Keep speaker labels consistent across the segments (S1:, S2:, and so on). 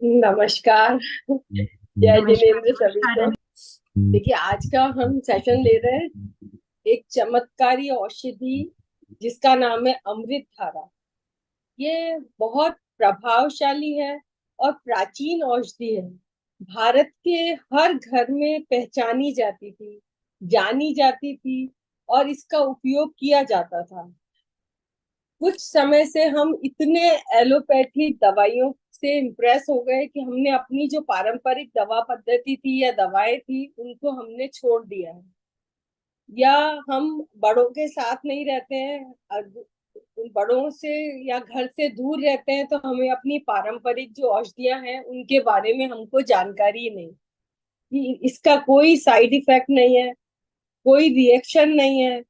S1: नमस्कार। जय
S2: नमस्कार
S1: जिनेन्द्र सभी
S2: नमस्कार।
S1: को। देखिए, आज का हम सेशन ले रहे हैं एक चमत्कारी औषधि जिसका नाम है अमृत धारा। ये बहुत प्रभावशाली है और प्राचीन औषधि है। भारत के हर घर में पहचानी जाती थी, जानी जाती थी और इसका उपयोग किया जाता था। कुछ समय से हम इतने एलोपैथी दवाइयों से इम्प्रेस हो गए कि हमने अपनी जो पारंपरिक दवा पद्धति थी या दवाएं थी उनको हमने छोड़ दिया है, या हम बड़ों के साथ नहीं रहते हैं, बड़ों से या घर से दूर रहते हैं, तो हमें अपनी पारंपरिक जो औषधियां हैं उनके बारे में हमको जानकारी नहीं कि इसका कोई साइड इफेक्ट नहीं है, कोई रिएक्शन नहीं है,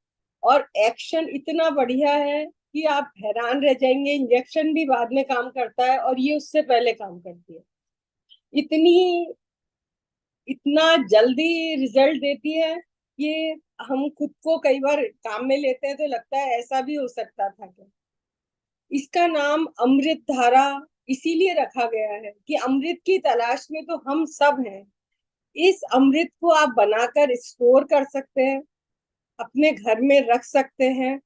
S1: और एक्शन इतना बढ़िया है कि आप हैरान रह जाएंगे। इंजेक्शन भी बाद में काम करता है और ये उससे पहले काम करती है। इतनी इतना जल्दी रिजल्ट देती है कि हम खुद को कई बार काम में लेते हैं तो लगता है ऐसा भी हो सकता था क्या। इसका नाम अमृत धारा इसीलिए रखा गया है कि अमृत की तलाश में तो हम सब हैं। इस अमृत को आप बनाकर स्टोर कर सकते हैं, अपने घर में रख सकते हैं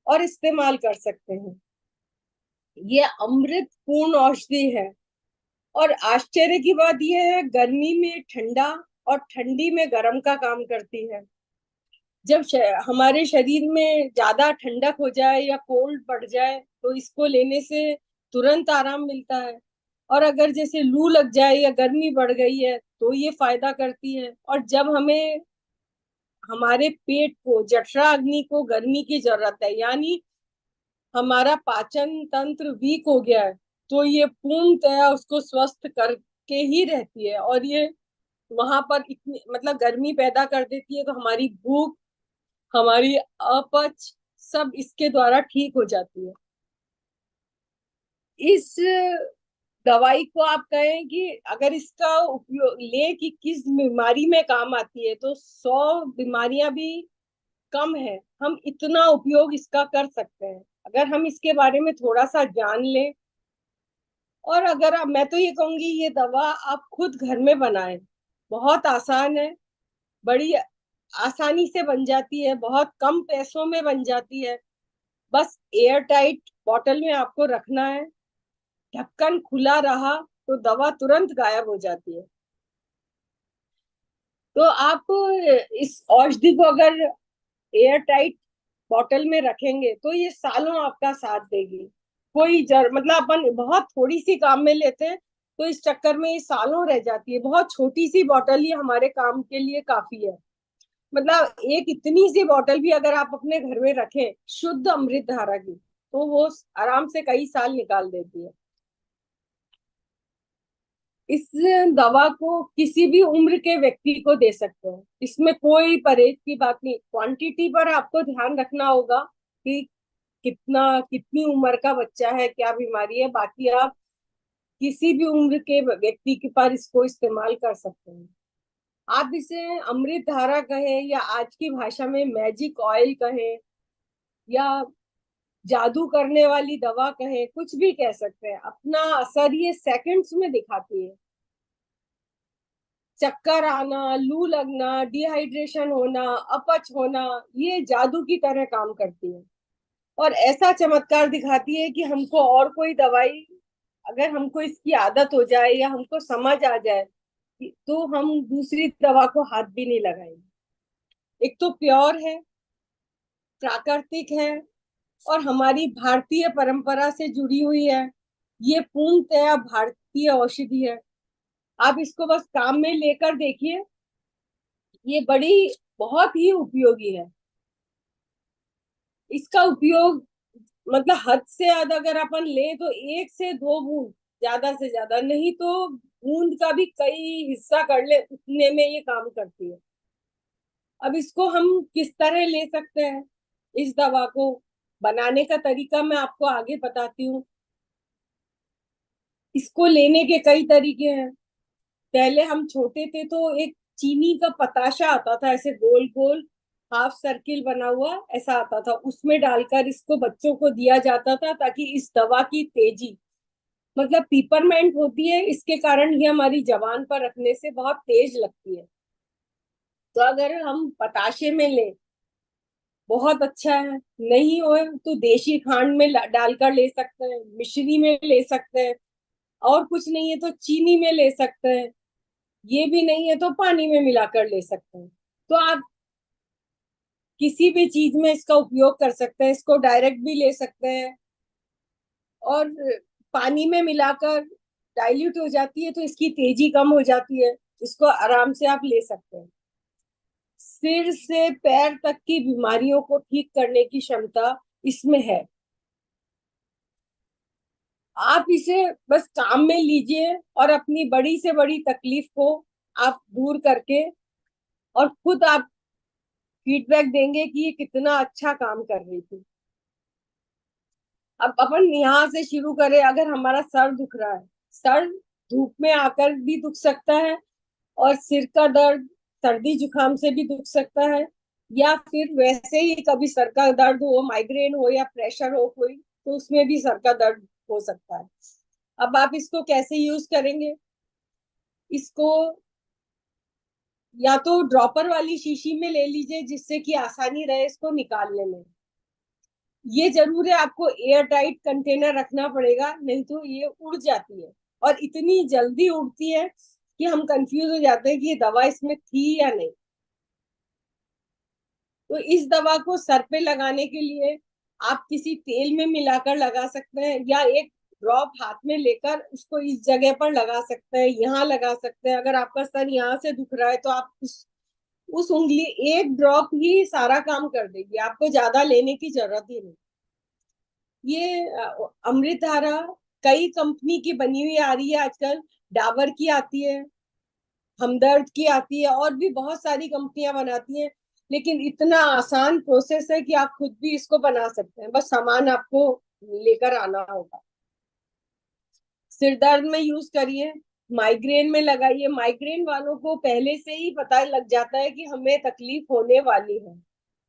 S1: और इस्तेमाल कर सकते हैं। ये अमृत पूर्ण औषधि है। और आश्चर्य की बात यह है, गर्मी में ठंडा और ठंडी में गर्म का काम करती है। जब हमारे शरीर में ज्यादा ठंडक हो जाए या कोल्ड बढ़ जाए तो इसको लेने से तुरंत आराम मिलता है। और अगर जैसे लू लग जाए या गर्मी बढ़ गई है तो ये फायदा करती है। और जब हमें हमारे पेट को, जठरा अग्नि को गर्मी की जरूरत है, यानी हमारा पाचन तंत्र वीक हो गया है, तो ये पूर्णतया उसको स्वस्थ करके ही रहती है। और ये वहां पर इतनी मतलब गर्मी पैदा कर देती है, तो हमारी भूख, हमारी अपच सब इसके द्वारा ठीक हो जाती है। इस दवाई को आप कहें कि अगर इसका उपयोग ले कि किस बीमारी में काम आती है, तो 100 बीमारियां भी कम है, हम इतना उपयोग इसका कर सकते हैं अगर हम इसके बारे में थोड़ा सा जान लें। और अगर आप, मैं तो ये कहूंगी ये दवा आप खुद घर में बनाएं। बहुत आसान है, बड़ी आसानी से बन जाती है, बहुत कम पैसों में बन जाती है। बस एयर टाइट बॉटल में आपको रखना है, ढक्कन खुला रहा तो दवा तुरंत गायब हो जाती है। तो आप इस औषधि को अगर एयर टाइट बॉटल में रखेंगे तो ये सालों आपका साथ देगी। कोई मतलब अपन बहुत थोड़ी सी काम में लेते हैं तो इस चक्कर में ये सालों रह जाती है। बहुत छोटी सी बॉटल ही हमारे काम के लिए काफी है। मतलब एक इतनी सी बॉटल भी अगर आप अपने घर में रखें शुद्ध अमृत धारा की, तो वो आराम से कई साल निकाल देती है। इस दवा को किसी भी उम्र के व्यक्ति को दे सकते हैं, इसमें कोई परहेज की बात नहीं। क्वांटिटी पर आपको ध्यान रखना होगा कि कितनी उम्र का बच्चा है, क्या बीमारी है। बाकी आप किसी भी उम्र के व्यक्ति के पास इसको इस्तेमाल कर सकते हैं। आप इसे अमृत धारा कहें या आज की भाषा में मैजिक ऑयल कहें या जादू करने वाली दवा कहें, कुछ भी कह सकते हैं, अपना असर ये सेकंड्स में दिखाती है। चक्कर आना, लू लगना, डिहाइड्रेशन होना, अपच होना, ये जादू की तरह काम करती है। और ऐसा चमत्कार दिखाती है कि हमको और कोई दवाई, अगर हमको इसकी आदत हो जाए या हमको समझ आ जाए तो हम दूसरी दवा को हाथ भी नहीं लगाएंगे। एक तो प्योर है, प्राकृतिक है और हमारी भारतीय परंपरा से जुड़ी हुई है। ये पूर्णतया भारतीय औषधि है। आप इसको बस काम में लेकर देखिए, ये बड़ी बहुत ही उपयोगी है। इसका उपयोग मतलब हद से ज्यादा अगर अपन ले तो 1 से 2 बूंद, ज्यादा से ज्यादा नहीं तो बूंद का भी कई हिस्सा कर ले उतने में ये काम करती है। अब इसको हम किस तरह ले सकते हैं, इस दवा को बनाने का तरीका मैं आपको आगे बताती हूँ। इसको लेने के कई तरीके हैं। पहले हम छोटे थे तो एक चीनी का पताशा आता था, ऐसे गोल गोल हाफ सर्किल बना हुआ ऐसा आता था, उसमें डालकर इसको बच्चों को दिया जाता था ताकि इस दवा की तेजी मतलब पीपरमेंट होती है, इसके कारण ये हमारी जबान पर रखने से बहुत तेज लगती है। तो अगर हम पताशे में लें, बहुत अच्छा है। नहीं हो तो देशी खांड में डालकर ले सकते हैं, मिश्री में ले सकते हैं, और कुछ नहीं है तो चीनी में ले सकते हैं। ये भी नहीं है तो पानी में मिलाकर ले सकते हैं। तो आप किसी भी चीज में इसका उपयोग कर सकते हैं, इसको डायरेक्ट भी ले सकते हैं, और पानी में मिलाकर डाइल्यूट हो जाती है तो इसकी तेजी कम हो जाती है। इसको आराम से आप ले सकते हैं। सिर से पैर तक की बीमारियों को ठीक करने की क्षमता इसमें है। आप इसे बस काम में लीजिए और अपनी बड़ी से बड़ी तकलीफ को आप दूर करके, और खुद आप फीडबैक देंगे कि ये कितना अच्छा काम कर रही थी। अब अपन यहाँ से शुरू करें। अगर हमारा सर दुख रहा है, सर धूप में आकर भी दुख सकता है, और सिर का दर्द सर्दी जुकाम से भी दुख सकता है, या फिर वैसे ही कभी सर का दर्द हो, माइग्रेन हो या प्रेशर हो कोई, तो उसमें भी सर का दर्द हो सकता है। अब आप इसको कैसे यूज करेंगे? इसको या तो ड्रॉपर वाली शीशी में ले लीजिए, जिससे कि आसानी रहे इसको निकालने में। ये जरूर है, आपको एयर टाइट कंटेनर रखना पड़ेगा, नहीं तो ये उड़ जाती है। और इतनी जल्दी उड़ती है कि हम कंफ्यूज हो जाते हैं कि ये दवा इसमें थी या नहीं। तो इस दवा को सर पे लगाने के लिए आप किसी तेल में मिलाकर लगा सकते हैं, या एक ड्रॉप हाथ में लेकर उसको इस जगह पर लगा सकते हैं, यहाँ लगा सकते हैं। अगर आपका सर यहाँ से दुख रहा है तो आप उस उंगली, एक ड्रॉप ही सारा काम कर देगी, आपको ज्यादा लेने की जरूरत ही नहीं। ये अमृत धारा कई कंपनी की बनी हुई आ रही है आजकल। डाबर की आती है, हमदर्द की आती है, और भी बहुत सारी कंपनियां बनाती हैं। लेकिन इतना आसान प्रोसेस है कि आप खुद भी इसको बना सकते हैं, बस सामान आपको लेकर आना होगा। सिर दर्द में यूज करिए, माइग्रेन में लगाइए। माइग्रेन वालों को पहले से ही पता लग जाता है कि हमें तकलीफ होने वाली है।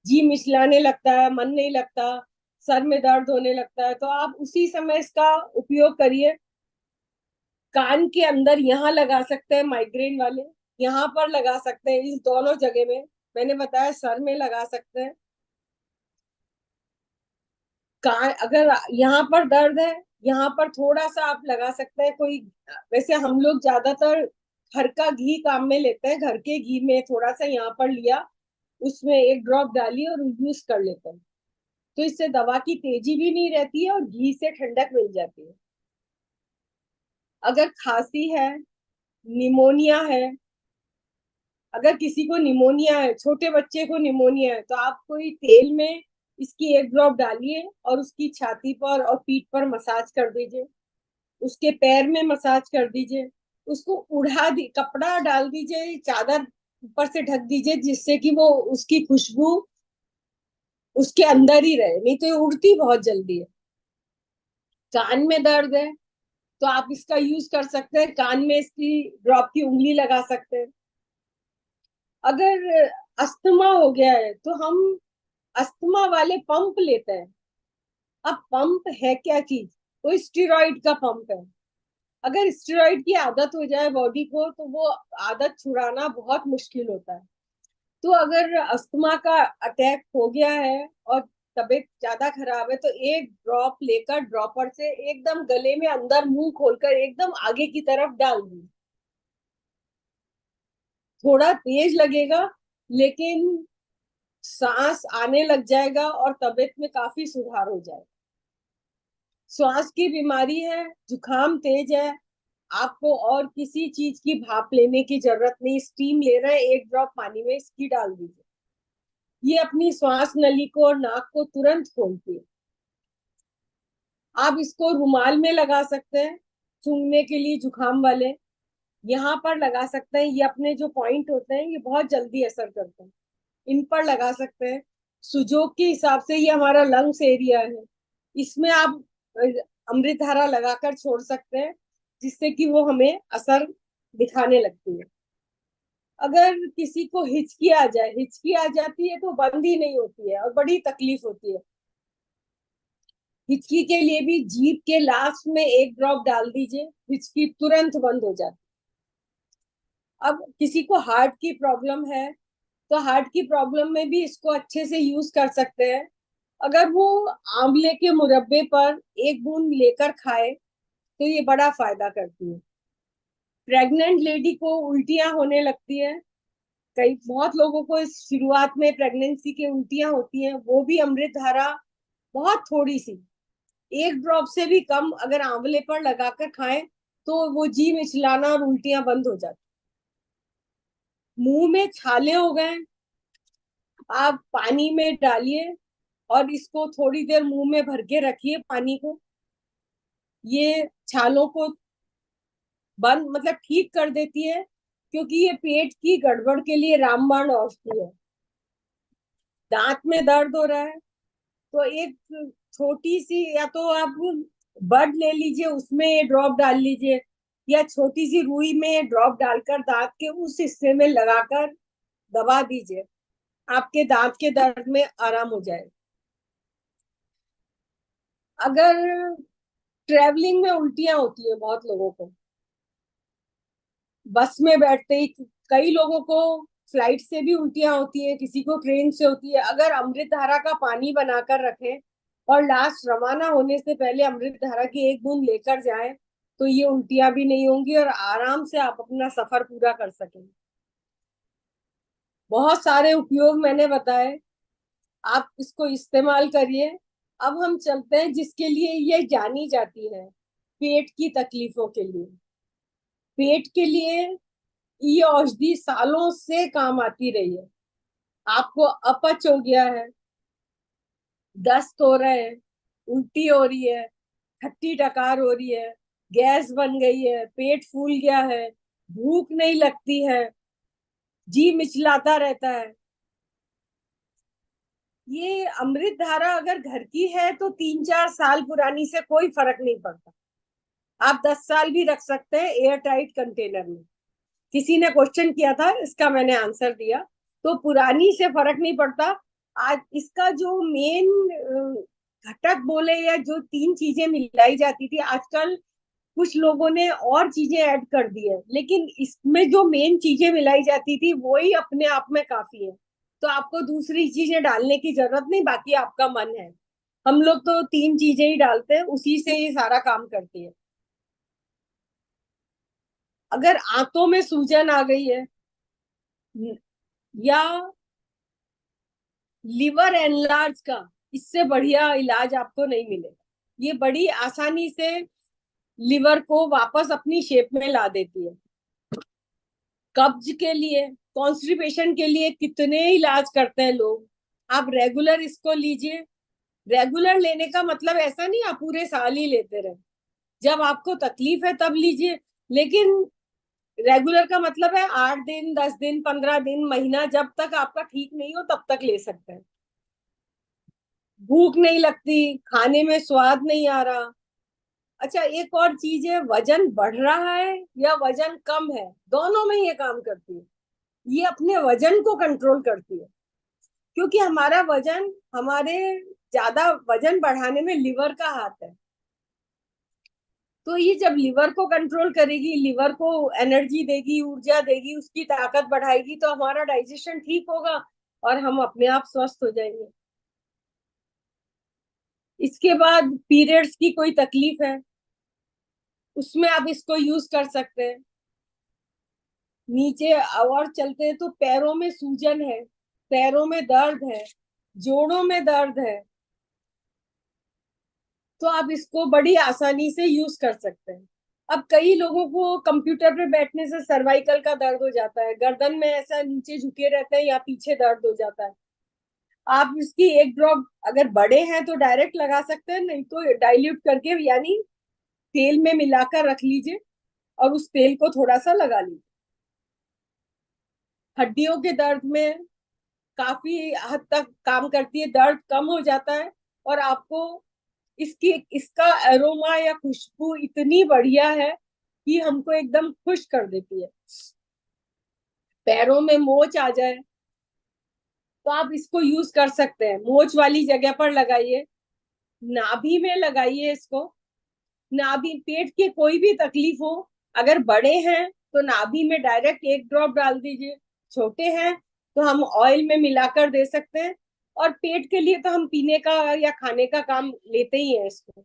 S1: जी मिचलाने लगता है, मन नहीं लगता, सर में दर्द होने लगता है, तो आप उसी समय इसका उपयोग करिए। कान के अंदर यहाँ लगा सकते हैं माइग्रेन वाले, यहाँ पर लगा सकते हैं, इस दोनों जगह में। मैंने बताया सर में लगा सकते हैं। कान, अगर यहाँ पर दर्द है, यहाँ पर थोड़ा सा आप लगा सकते हैं। कोई, वैसे हम लोग ज्यादातर घर का घी काम में लेते हैं, घर के घी में थोड़ा सा यहाँ पर लिया, उसमें एक ड्रॉप डाली और यूज कर लेते हैं। तो इससे दवा की तेजी भी नहीं रहती है और घी से ठंडक मिल जाती है। अगर खांसी है, निमोनिया है, अगर किसी को निमोनिया है, छोटे बच्चे को निमोनिया है, तो आप कोई तेल में इसकी एक ड्रॉप डालिए और उसकी छाती पर और पीठ पर मसाज कर दीजिए, उसके पैर में मसाज कर दीजिए। उसको उड़ा दी, कपड़ा डाल दीजिए, चादर ऊपर से ढक दीजिए, जिससे कि वो उसकी खुशबू उसके अंदर ही रहे, नहीं तो ये उड़ती बहुत जल्दी है। कान में दर्द है तो आप इसका यूज कर सकते हैं, कान में इसकी ड्रॉप की उंगली लगा सकते हैं। अगर अस्थमा हो गया है तो हम अस्थमा वाले पंप लेते हैं। अब पंप है क्या चीज? वो स्टेरॉइड का पंप है। अगर स्टेरॉइड की आदत हो जाए बॉडी को तो वो आदत छुड़ाना बहुत मुश्किल होता है। तो अगर अस्थमा का अटैक हो गया है और तबीयत ज्यादा खराब है, तो एक ड्रॉप लेकर ड्रॉपर से एकदम गले में अंदर मुंह खोलकर एकदम आगे की तरफ डाल दी। थोड़ा तेज लगेगा, लेकिन सांस आने लग जाएगा और तबीयत में काफी सुधार हो जाएगा। श्वास की बीमारी है, जुकाम तेज है, आपको और किसी चीज की भाप लेने की जरूरत नहीं। स्टीम ले रहे हैं, एक ड्रॉप पानी में इसकी डाल दीजिए, ये अपनी श्वास नली को और नाक को तुरंत खोलती है। आप इसको रुमाल में लगा सकते हैं, सूंघने के लिए जुकाम वाले यहाँ पर लगा सकते हैं। ये अपने जो पॉइंट होते हैं ये बहुत जल्दी असर करते हैं, इन पर लगा सकते हैं। सुजोग के हिसाब से ये हमारा लंग्स एरिया है, इसमें आप अमृत धारा लगाकर छोड़ सकते हैं, जिससे कि वो हमें असर दिखाने लगती है। अगर किसी को हिचकी आ जाए, हिचकी आ जाती है तो बंद ही नहीं होती है और बड़ी तकलीफ होती है। हिचकी के लिए भी जीभ के लास्ट में एक ड्रॉप डाल दीजिए, हिचकी तुरंत बंद हो जाती। अब किसी को हार्ट की प्रॉब्लम है तो हार्ट की प्रॉब्लम में भी इसको अच्छे से यूज कर सकते हैं। अगर वो आंवले के मुरब्बे पर एक बूंद लेकर खाए तो ये बड़ा फायदा करती है। प्रेग्नेंट लेडी को उल्टियां होने लगती है, कई बहुत लोगों को इस शुरुआत में प्रेगनेंसी के उल्टियां होती हैं, वो भी अमृत धारा बहुत थोड़ी सी, एक ड्रॉप से भी कम अगर आंवले पर लगाकर खाएं तो वो जी मिचलाना और उल्टियां बंद हो जाती। मुंह में छाले हो गए, आप पानी में डालिए और इसको थोड़ी देर मुंह में भर के रखिए पानी को। ये छालों को बंद मतलब ठीक कर देती है, क्योंकि ये पेट की गड़बड़ के लिए रामबाण औषधि है। दांत में दर्द हो रहा है तो एक छोटी सी, या तो आप बड ले लीजिए उसमें ड्रॉप डाल लीजिए, या छोटी सी रुई में ड्रॉप डालकर दांत के उस हिस्से में लगाकर दबा दीजिए, आपके दांत के दर्द में आराम हो जाए। अगर ट्रेवलिंग में उल्टियां होती है बहुत लोगों को, बस में बैठते ही, कई लोगों को फ्लाइट से भी उल्टियां होती है, किसी को ट्रेन से होती है, अगर अमृत धारा का पानी बनाकर रखें और लास्ट रवाना होने से पहले अमृत धारा की एक बूंद लेकर जाएं तो ये उल्टियां भी नहीं होंगी और आराम से आप अपना सफर पूरा कर सकेंगे। बहुत सारे उपयोग मैंने बताए, आप इसको इस्तेमाल करिए। अब हम चलते हैं जिसके लिए ये जानी जाती है, पेट की तकलीफों के लिए। पेट के लिए ये औषधि सालों से काम आती रही है। आपको अपच हो गया है, दस्त हो रहे हैं, उल्टी हो रही है, खट्टी डकार हो रही है, गैस बन गई है, पेट फूल गया है, भूख नहीं लगती है, जी मिचलाता रहता है, ये अमृत धारा अगर घर की है तो 3-4 साल पुरानी से कोई फर्क नहीं पड़ता। आप 10 साल भी रख सकते हैं एयर टाइट कंटेनर में। किसी ने क्वेश्चन किया था, इसका मैंने आंसर दिया। तो पुरानी से फर्क नहीं पड़ता। आज इसका जो मेन घटक बोले या जो 3 चीजें मिलाई जाती थी, आजकल कुछ लोगों ने और चीजें ऐड कर दी है, लेकिन इसमें जो मेन चीजें मिलाई जाती थी वही अपने आप में काफी है। तो आपको दूसरी चीजें डालने की जरूरत नहीं, बाकी आपका मन है। हम लोग तो 3 चीजें ही डालते हैं, उसी से ये सारा काम करती है। अगर आंतों में सूजन आ गई है या लिवर एनलार्ज का, इससे बढ़िया इलाज आपको नहीं मिलेगा। ये बड़ी आसानी से लिवर को वापस अपनी शेप में ला देती है। कब्ज के लिए, कॉन्स्टिपेशन के लिए कितने इलाज करते हैं लोग। आप रेगुलर इसको लीजिए। रेगुलर लेने का मतलब ऐसा नहीं आप पूरे साल ही लेते रहे, जब आपको तकलीफ है तब लीजिए। लेकिन रेगुलर का मतलब है 8 दिन, 10 दिन, 15 दिन, महीना, जब तक आपका ठीक नहीं हो तब तक ले सकते हैं। भूख नहीं लगती, खाने में स्वाद नहीं आ रहा। अच्छा, एक और चीज है, वजन बढ़ रहा है या वजन कम है, दोनों में ये काम करती है। ये अपने वजन को कंट्रोल करती है, क्योंकि हमारा वजन, हमारे ज्यादा वजन बढ़ाने में लिवर का हाथ है। तो ये जब लिवर को कंट्रोल करेगी, लिवर को एनर्जी देगी, ऊर्जा देगी, उसकी ताकत बढ़ाएगी, तो हमारा डाइजेशन ठीक होगा और हम अपने आप स्वस्थ हो जाएंगे। इसके बाद पीरियड्स की कोई तकलीफ है, उसमें आप इसको यूज कर सकते हैं। नीचे और चलते हैं तो पैरों में सूजन है, पैरों में दर्द है, जोड़ों में दर्द है, तो आप इसको बड़ी आसानी से यूज कर सकते हैं। अब कई लोगों को कंप्यूटर पे बैठने से सर्वाइकल का दर्द हो जाता है, गर्दन में ऐसा नीचे झुके रहते हैं या पीछे दर्द हो जाता है। आप इसकी एक ड्रॉप अगर बड़े हैं तो डायरेक्ट लगा सकते हैं, नहीं तो डाइल्यूट करके यानी तेल में मिलाकर रख लीजिए और उस तेल को थोड़ा सा लगा लीजिए। हड्डियों के दर्द में काफी हद तक काम करती है, दर्द कम हो जाता है। और आपको इसकी इसका एरोमा या खुशबू इतनी बढ़िया है कि हमको एकदम खुश कर देती है। पैरों में मोच आ जाए तो आप इसको यूज कर सकते हैं, मोच वाली जगह पर लगाइए, नाभि में लगाइए इसको। नाभि, पेट के कोई भी तकलीफ हो, अगर बड़े हैं तो नाभि में डायरेक्ट एक ड्रॉप डाल दीजिए, छोटे हैं तो हम ऑयल में मिलाकर दे सकते हैं, और पेट के लिए तो हम पीने का या खाने का काम लेते ही हैं इसको।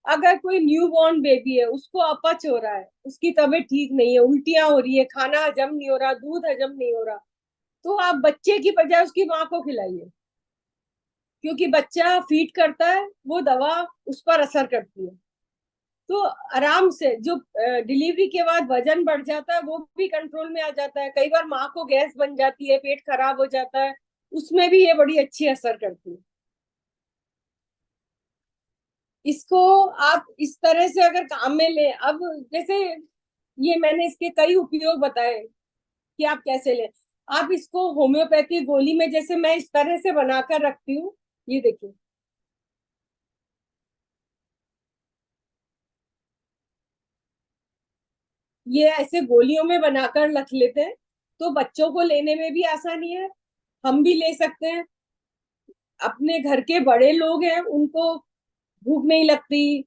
S1: अगर कोई न्यू बॉर्न बेबी है, उसको अपच हो रहा है, उसकी तबीयत ठीक नहीं है, उल्टियां हो रही है, खाना हजम नहीं हो रहा, दूध हजम नहीं हो रहा, तो आप बच्चे की बजाय उसकी माँ को खिलाइए, क्योंकि बच्चा फीड करता है, वो दवा उस पर असर करती है। तो आराम से जो डिलीवरी के बाद वजन बढ़ जाता है वो भी कंट्रोल में आ जाता है। कई बार माँ को गैस बन जाती है, पेट खराब हो जाता है, उसमें भी ये बड़ी अच्छी असर करती है। इसको आप इस तरह से अगर काम में ले, अब जैसे ये मैंने इसके कई उपयोग बताए कि आप कैसे लें। आप इसको होम्योपैथी गोली में, जैसे मैं इस तरह से बनाकर रखती हूँ, ये देखिए, ये ऐसे गोलियों में बनाकर रख लेते हैं, तो बच्चों को लेने में भी आसानी है, हम भी ले सकते हैं। अपने घर के बड़े लोग हैं, उनको भूख नहीं लगती,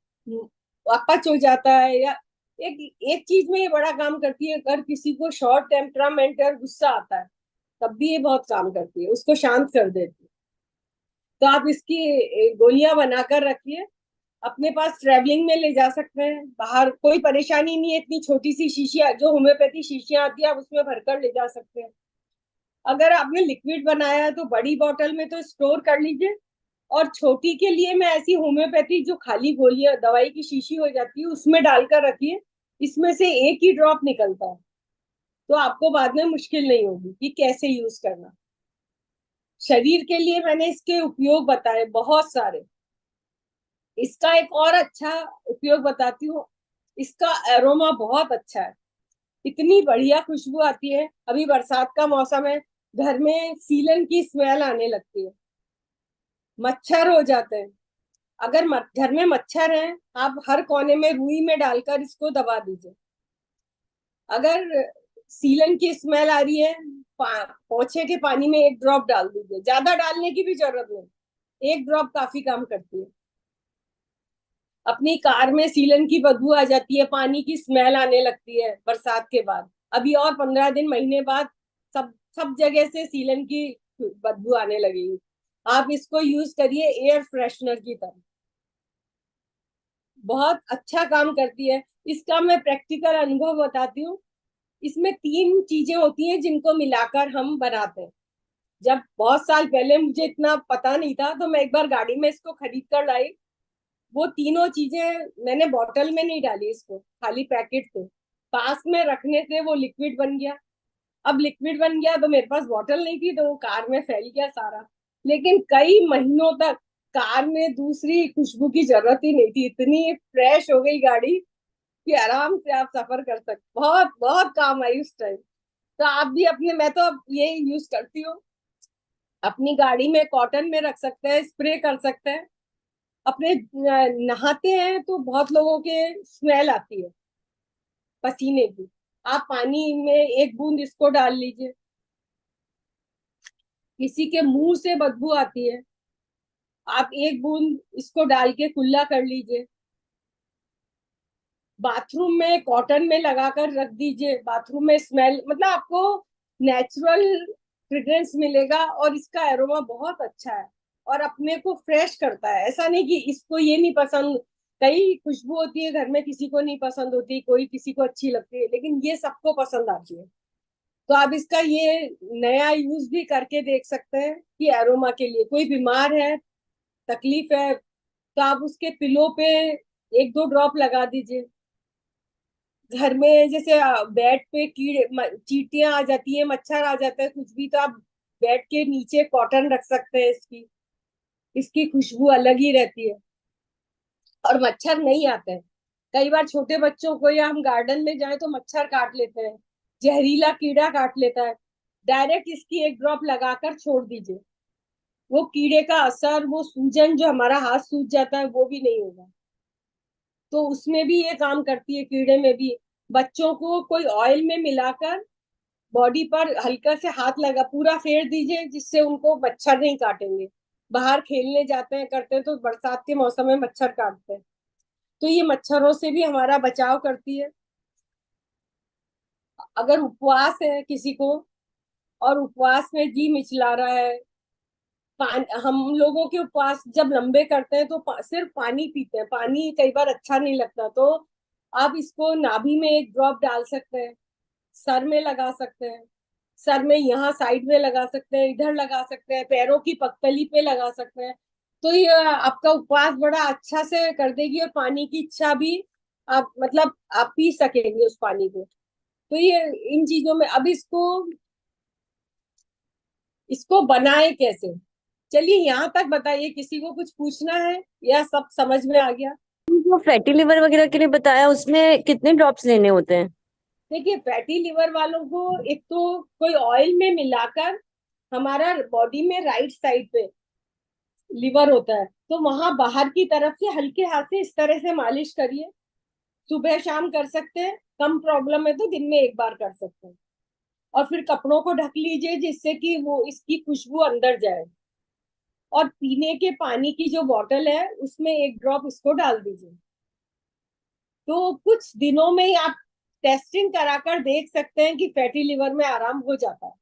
S1: अपच हो जाता है, या एक एक चीज में ये बड़ा काम करती है, अगर किसी को शॉर्ट टेम्परामेंट और गुस्सा आता है, तब भी ये बहुत काम करती है, उसको शांत कर देती है। तो आप इसकी गोलियां बनाकर रखिए, अपने पास ट्रेवलिंग में ले जा सकते हैं, बाहर कोई परेशानी नहीं है, इतनी छोटी सी शीशियां जो होम्योपैथी शीशियां आती है आप उसमें भरकर ले जा सकते हैं। अगर आपने लिक्विड बनाया है तो बड़ी बोतल में तो स्टोर कर लीजिए, और छोटी के लिए मैं ऐसी होम्योपैथी जो खाली गोलियां दवाई की शीशी हो जाती है उसमें डालकर रखिए, इसमें से एक ही ड्रॉप निकलता है, तो आपको बाद में मुश्किल नहीं होगी कि कैसे यूज करना। शरीर के लिए मैंने इसके उपयोग बताए बहुत सारे। इसका एक और अच्छा उपयोग बताती हूँ, इसका एरोमा बहुत अच्छा है, इतनी बढ़िया खुशबू आती है। अभी बरसात का मौसम है, घर में सीलन की स्मेल आने लगती है, मच्छर हो जाते हैं। अगर घर में मच्छर हैं, आप हर कोने में रुई में डालकर इसको दबा दीजिए। अगर सीलन की स्मेल आ रही है, पोछे के पानी में एक ड्रॉप डाल दीजिए, ज्यादा डालने की भी जरूरत नहीं, एक ड्रॉप काफी काम करती है। अपनी कार में सीलन की बदबू आ जाती है, पानी की स्मेल आने लगती है बरसात के बाद, अभी और 15 दिन महीने बाद सब सब जगह से सीलन की बदबू आने लगेगी। आप इसको यूज करिए एयर फ्रेशनर की तरह, बहुत अच्छा काम करती है। इसका मैं प्रैक्टिकल अनुभव बताती हूँ। इसमें 3 चीजें होती हैं जिनको मिलाकर हम बनाते हैं। जब बहुत साल पहले मुझे इतना पता नहीं था, तो मैं एक बार गाड़ी में इसको खरीद कर लाई। वो तीनों चीजें मैंने बॉटल में नहीं डाली, इसको खाली पैकेट थे, पास में रखने से वो लिक्विड बन गया। अब लिक्विड बन गया तो मेरे पास बॉटल नहीं थी, तो वो कार में फैल गया सारा। लेकिन कई महीनों तक कार में दूसरी खुशबू की जरूरत ही नहीं थी, इतनी फ्रेश हो गई गाड़ी कि आराम से आप सफर कर सकते। बहुत बहुत काम आई उस टाइम। तो आप भी अपने, मैं तो अब ये यूज करती हूँ, अपनी गाड़ी में कॉटन में रख सकते हैं, स्प्रे कर सकते हैं। अपने नहाते हैं तो बहुत लोगों के स्मेल आती है पसीने की, आप पानी में एक बूंद इसको डाल लीजिए। किसी के मुंह से बदबू आती है, आप एक बूंद इसको डाल के कुल्ला कर लीजिए। बाथरूम में कॉटन में लगाकर रख दीजिए, बाथरूम में स्मेल, मतलब आपको नेचुरल फ्रेग्रेंस मिलेगा, और इसका एरोमा बहुत अच्छा है और अपने को फ्रेश करता है। ऐसा नहीं कि इसको ये नहीं पसंद, कई खुशबू होती है घर में किसी को नहीं पसंद होती, कोई किसी को अच्छी लगती है, लेकिन ये सबको पसंद आती है। तो आप इसका ये नया यूज भी करके देख सकते हैं कि एरोमा के लिए, कोई बीमार है, तकलीफ है, तो आप उसके पिलो पे एक दो ड्रॉप लगा दीजिए। घर में जैसे बेड पे कीड़े चींटियां आ जाती है, मच्छर आ जाता है, कुछ भी, तो आप बेड के नीचे कॉटन रख सकते हैं, इसकी इसकी खुशबू अलग ही रहती है, और मच्छर नहीं आते हैं। कई बार छोटे बच्चों को, या हम गार्डन में जाए तो मच्छर काट लेते हैं, जहरीला कीड़ा काट लेता है, डायरेक्ट इसकी एक ड्रॉप लगाकर छोड़ दीजिए, वो कीड़े का असर, वो सूजन जो हमारा हाथ सूज जाता है वो भी नहीं होगा। तो उसमें भी ये काम करती है, कीड़े में भी। बच्चों को कोई ऑयल में मिलाकर बॉडी पर हल्का से हाथ लगा, पूरा फेर दीजिए, जिससे उनको मच्छर नहीं काटेंगे। बाहर खेलने जाते हैं करते हैं तो बरसात के मौसम में मच्छर काटते हैं, तो ये मच्छरों से भी हमारा बचाव करती है। अगर उपवास है किसी को और उपवास में जी मिचला रहा है, हम लोगों के उपवास जब लंबे करते हैं तो सिर्फ पानी पीते हैं, पानी कई बार अच्छा नहीं लगता, तो आप इसको नाभि में एक ड्रॉप डाल सकते हैं, सर में लगा सकते हैं, सर में यहाँ साइड में लगा सकते हैं, इधर लगा सकते हैं, पैरों की पक्तली पे लगा सकते हैं। तो ये आपका उपवास बड़ा अच्छा से कर देगी और पानी की इच्छा भी आप मतलब आप पी सकेंगे उस पानी को। तो ये इन चीजों में अब इसको इसको बनाए कैसे, चलिए यहाँ तक बताइए, किसी को कुछ पूछना है या सब समझ में आ गया?
S2: जो फैटी लिवर वगैरह के लिए बताया उसमें कितने ड्रॉप्स लेने होते हैं?
S1: देखिए फैटी लिवर वालों को एक तो कोई ऑयल में मिलाकर, हमारा बॉडी में राइट साइड पे लिवर होता है तो वहां बाहर की तरफ से हल्के हाथ से इस तरह से मालिश करिए, सुबह शाम कर सकते हैं, कम प्रॉब्लम है तो दिन में एक बार कर सकते हैं। और फिर कपड़ों को ढक लीजिए जिससे कि वो इसकी खुशबू अंदर जाए, और पीने के पानी की जो बोतल है उसमें एक ड्रॉप इसको डाल दीजिए। तो कुछ दिनों में ही आप टेस्टिंग कराकर देख सकते हैं कि फैटी लिवर में आराम हो जाता है।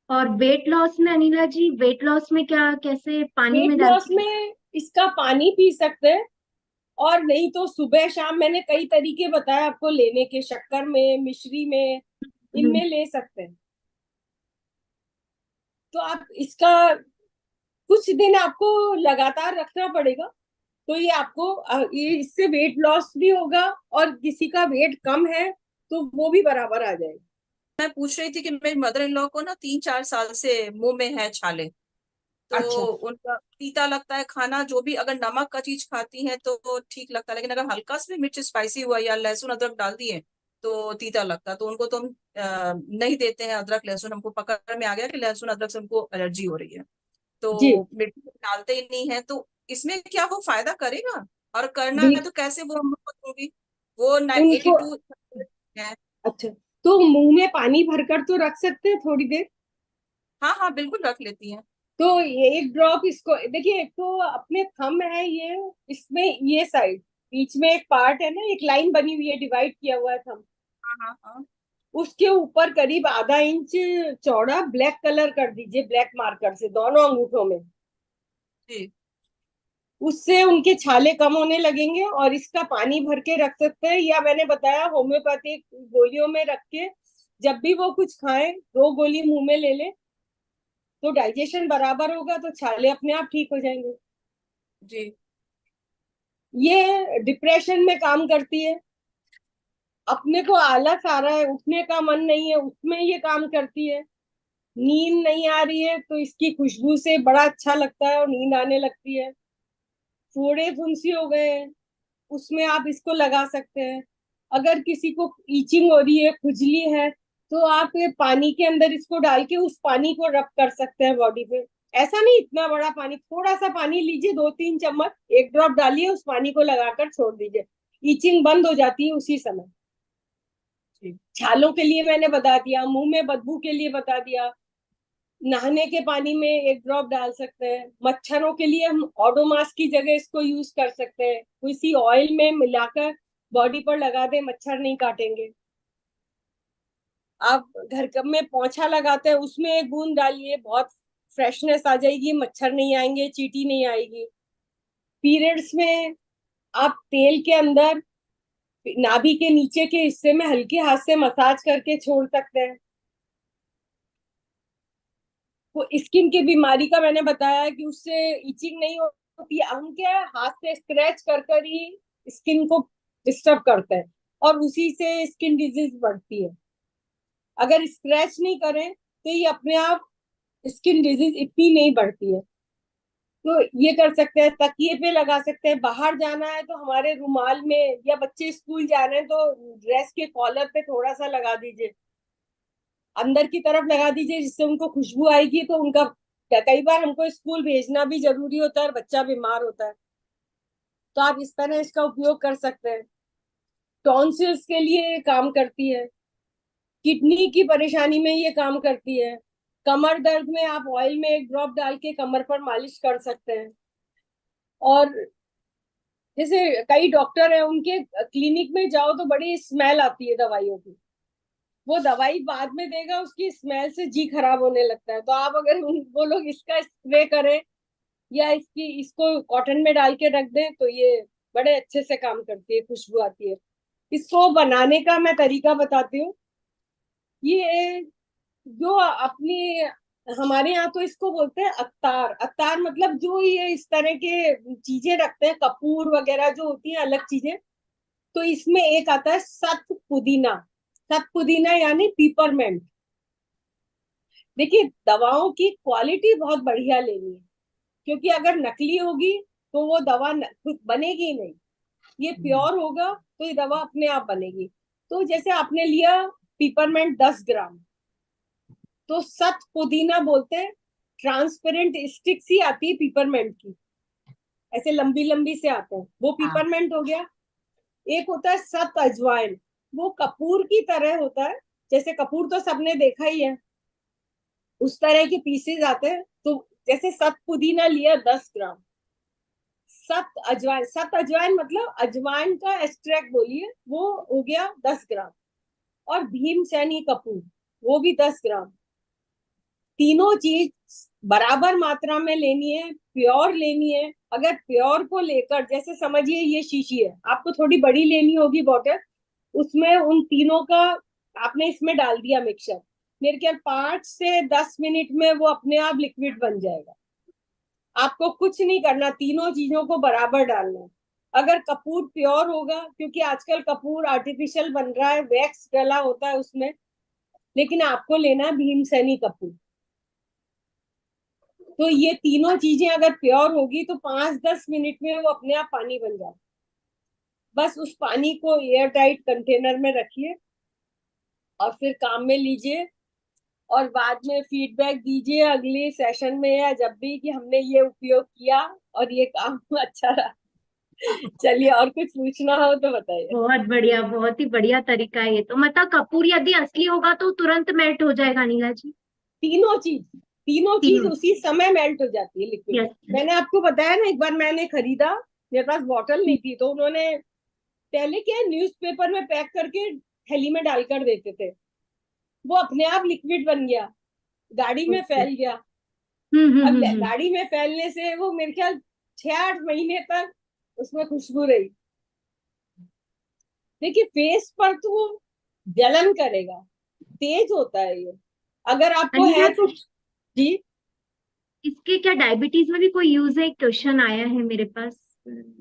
S2: और वेट लॉस में अनिला जी, वेट लॉस में क्या, कैसे पानी
S1: वेट
S2: में डाल
S1: लॉस
S2: के?
S1: में इसका पानी पी सकते हैं, और नहीं तो सुबह शाम मैंने कई तरीके बताए आपको लेने के, शक्कर में, मिश्री में,
S2: हम्म।
S1: इनमें ले सकते हैं। तो आप इसका कुछ दिन आपको लगातार रखना पड़ेगा, तो ये आपको ये इससे वेट लॉस भी होगा, और किसी का वेट कम है तो वो भी बराबर आ जाएगा।
S3: मैं पूछ रही थी कि मेरी मदर इन लॉ को ना 3-4 साल से मुंह में है छाले, तो
S1: अच्छा।
S3: उनका तीता लगता है खाना, जो भी अगर नमक का चीज खाती है तो ठीक लगता है, लेकिन अगर हल्का सा भी मिर्च स्पाइसी हुआ या लहसुन अदरक डाल दिए तो तीता लगता है। तो उनको तो हम नहीं देते हैं अदरक लहसुन, हमको पकड़ में आ गया कि लहसुन अदरक से हमको एलर्जी हो रही है,
S1: जी
S3: तो मिर्च डालते ही नहीं है। तो इसमें क्या वो फायदा करेगा? और करना है
S1: बिल्कुल।
S3: तो कैसे वो हम लोग को दूंगी? वो
S1: उनको
S3: 82 है।
S1: अच्छा, तो मुंह में पानी भरकर तो रख सकते हैं थोड़ी देर।
S3: हाँ हाँ, बिल्कुल रख लेती हैं।
S1: तो ये एक ड्रॉप इसको देखिए, एक तो अपने थंब है ये, इसमें ये साइड बीच में एक पार्ट है ना, एक लाइन बनी हुई है, डिवाइड किया हुआ है थंब,
S3: हाँ हाँ हाँ।
S1: उसके ऊपर करीब आधा इंच चौड़ा ब्लैक कलर कर दीजिए, ब्लैक मार्कर से दोनों अंगूठों में।
S3: जी।
S1: उससे उनके छाले कम होने लगेंगे, और इसका पानी भर के रख सकते हैं, या मैंने बताया होम्योपैथिक गोलियों में रख के जब भी वो कुछ खाएं 2 गोली मुंह में ले लें, तो डाइजेशन बराबर होगा तो छाले अपने आप ठीक हो जाएंगे।
S3: जी।
S1: ये डिप्रेशन में काम करती है, अपने को आलस आ रहा है, उठने का मन नहीं है, उसमें ये काम करती है। नींद नहीं आ रही है तो इसकी खुशबू से बड़ा अच्छा लगता है और नींद आने लगती है। फोड़े फुंसी हो गए हैं, उसमें आप इसको लगा सकते हैं। अगर किसी को ईचिंग हो रही है, खुजली है, तो आप ये पानी के अंदर इसको डाल के उस पानी को रब कर सकते हैं बॉडी पे। ऐसा नहीं इतना बड़ा पानी, थोड़ा सा पानी लीजिए, 2-3 चम्मच, एक ड्रॉप डालिए, उस पानी को लगाकर छोड़ दीजिए, ईचिंग बंद हो जाती है उसी समय।
S3: जी।
S1: छालों के लिए मैंने बता दिया, मुंह में बदबू के लिए बता दिया, नहाने के पानी में एक ड्रॉप डाल सकते हैं, मच्छरों के लिए हम ओडोमास की जगह इसको यूज कर सकते हैं, किसी ऑयल में मिलाकर बॉडी पर लगा दे, मच्छर नहीं काटेंगे। आप घर में पोंछा लगाते हैं उसमें एक बूंद डालिए, बहुत फ्रेशनेस आ जाएगी, मच्छर नहीं आएंगे, चींटी नहीं आएगी। पीरियड्स में आप तेल के अंदर नाभि के नीचे के हिस्से में हल्के हाथ से मसाज करके छोड़ सकते हैं। वो स्किन की बीमारी का मैंने बताया कि उससे इचिंग नहीं होती, हम क्या है, हाथ से स्क्रैच कर कर ही स्किन को डिस्टर्ब करते हैं, और उसी से स्किन डिजीज बढ़ती है। अगर स्क्रैच नहीं करें तो ये अपने आप स्किन डिजीज इतनी नहीं बढ़ती है। तो ये कर सकते हैं, तकिए पे लगा सकते हैं, बाहर जाना है तो हमारे रुमाल में, या बच्चे स्कूल जा रहे हैं तो ड्रेस के कॉलर पे थोड़ा सा लगा दीजिए, अंदर की तरफ लगा दीजिए, जिससे उनको खुशबू आएगी तो उनका, कई बार हमको स्कूल भेजना भी जरूरी होता है और बच्चा बीमार होता है, तो आप इस तरह इसका उपयोग कर सकते हैं। टॉन्सिल्स के लिए ये काम करती है, किडनी की परेशानी में ये काम करती है, कमर दर्द में आप ऑयल में एक ड्रॉप डाल के कमर पर मालिश कर सकते हैं। और जैसे कई डॉक्टर हैं, उनके क्लिनिक में जाओ तो बड़ी स्मेल आती है दवाइयों की, वो दवाई बाद में देगा, उसकी स्मेल से जी खराब होने लगता है। तो आप अगर वो लोग इसका स्प्रे करें या इसको कॉटन में डाल के रख दें तो ये बड़े अच्छे से काम करती है, खुशबू आती है। इसको बनाने का मैं तरीका बताती हूँ। ये जो अपनी हमारे यहाँ तो इसको बोलते हैं अत्तार। अत्तार मतलब जो ये इस तरह के चीजें रखते हैं, कपूर वगैरह जो होती है अलग चीजें, तो इसमें एक आता है सत पुदीना। सत पुदीना यानी पीपरमेंट। देखिए, दवाओं की क्वालिटी बहुत बढ़िया लेनी है, क्योंकि अगर नकली होगी तो वो दवा बनेगी नहीं। ये प्योर होगा तो ये दवा अपने आप बनेगी। तो जैसे आपने लिया पीपरमेंट 10 ग्राम, तो सत पुदीना बोलते हैं, ट्रांसपेरेंट स्टिक सी आती है पीपरमेंट की, ऐसे लंबी लंबी से आते हैं, वो पीपरमेंट हो गया। एक होता है सत अजवाइन, वो कपूर की तरह होता है, जैसे कपूर तो सबने देखा ही है, उस तरह के पीसेज आते हैं। तो जैसे सत पुदीना लिया 10 ग्राम, सत अजवाइन मतलब अजवाइन का एक्सट्रैक्ट बोलिए, वो हो गया 10 ग्राम। और भीमसेनी कपूर, वो भी 10 ग्राम। तीनों चीज बराबर मात्रा में लेनी है, प्योर लेनी है। अगर प्योर को लेकर, जैसे समझिए ये शीशी है, आपको थोड़ी बड़ी लेनी होगी बॉटल, उसमें उन तीनों का आपने इसमें डाल दिया मिक्सचर, मेरे ख्याल 5 से 10 मिनट में वो अपने आप लिक्विड बन जाएगा। आपको कुछ नहीं करना, तीनों चीजों को बराबर डालना है। अगर कपूर प्योर होगा, क्योंकि आजकल कपूर आर्टिफिशियल बन रहा है, वैक्स डला होता है उसमें, लेकिन आपको लेना है भीमसेनी कपूर। तो ये तीनों चीजें अगर प्योर होगी तो 5-10 मिनट में वो अपने आप पानी बन जाए। बस उस पानी को एयर टाइट कंटेनर में रखिए और फिर काम में लीजिए, और बाद में फीडबैक दीजिए अगले सेशन में या जब भी कि हमने ये उपयोग किया और ये काम अच्छा रहा। चलिए, और कुछ पूछना हो तो बताइए।
S4: बहुत बढ़िया, बहुत ही बढ़िया तरीका है ये तो। मतलब कपूर यदि असली होगा तो तुरंत मेल्ट हो जाएगा नीला जी?
S1: तीनों चीज
S4: तीनों।
S1: उसी समय मेल्ट हो जाती है लिक्विड।
S4: यस।
S1: मैंने आपको बताया ना, एक बार मैंने खरीदा, मेरे पास बॉटल नहीं थी, तो उन्होंने पहले क्या, न्यूज़पेपर में पैक करके थैली में डालकर देते थे, वो अपने आप लिक्विड बन गया, गाड़ी में फैल गया। अब
S4: हम्म।
S1: गाड़ी में फैलने से वो मेरे ख्याल 6-8 महीने तक उसमें खुशबू रही। देखिए, फेस पर तो वो जलन करेगा, तेज होता है ये। अगर आपको
S4: अनिला
S1: है
S4: तो
S1: तो जी।
S4: इसके क्या डायबिटीज में भी कोई यूज है? क्वेश्चन आया है मेरे पास।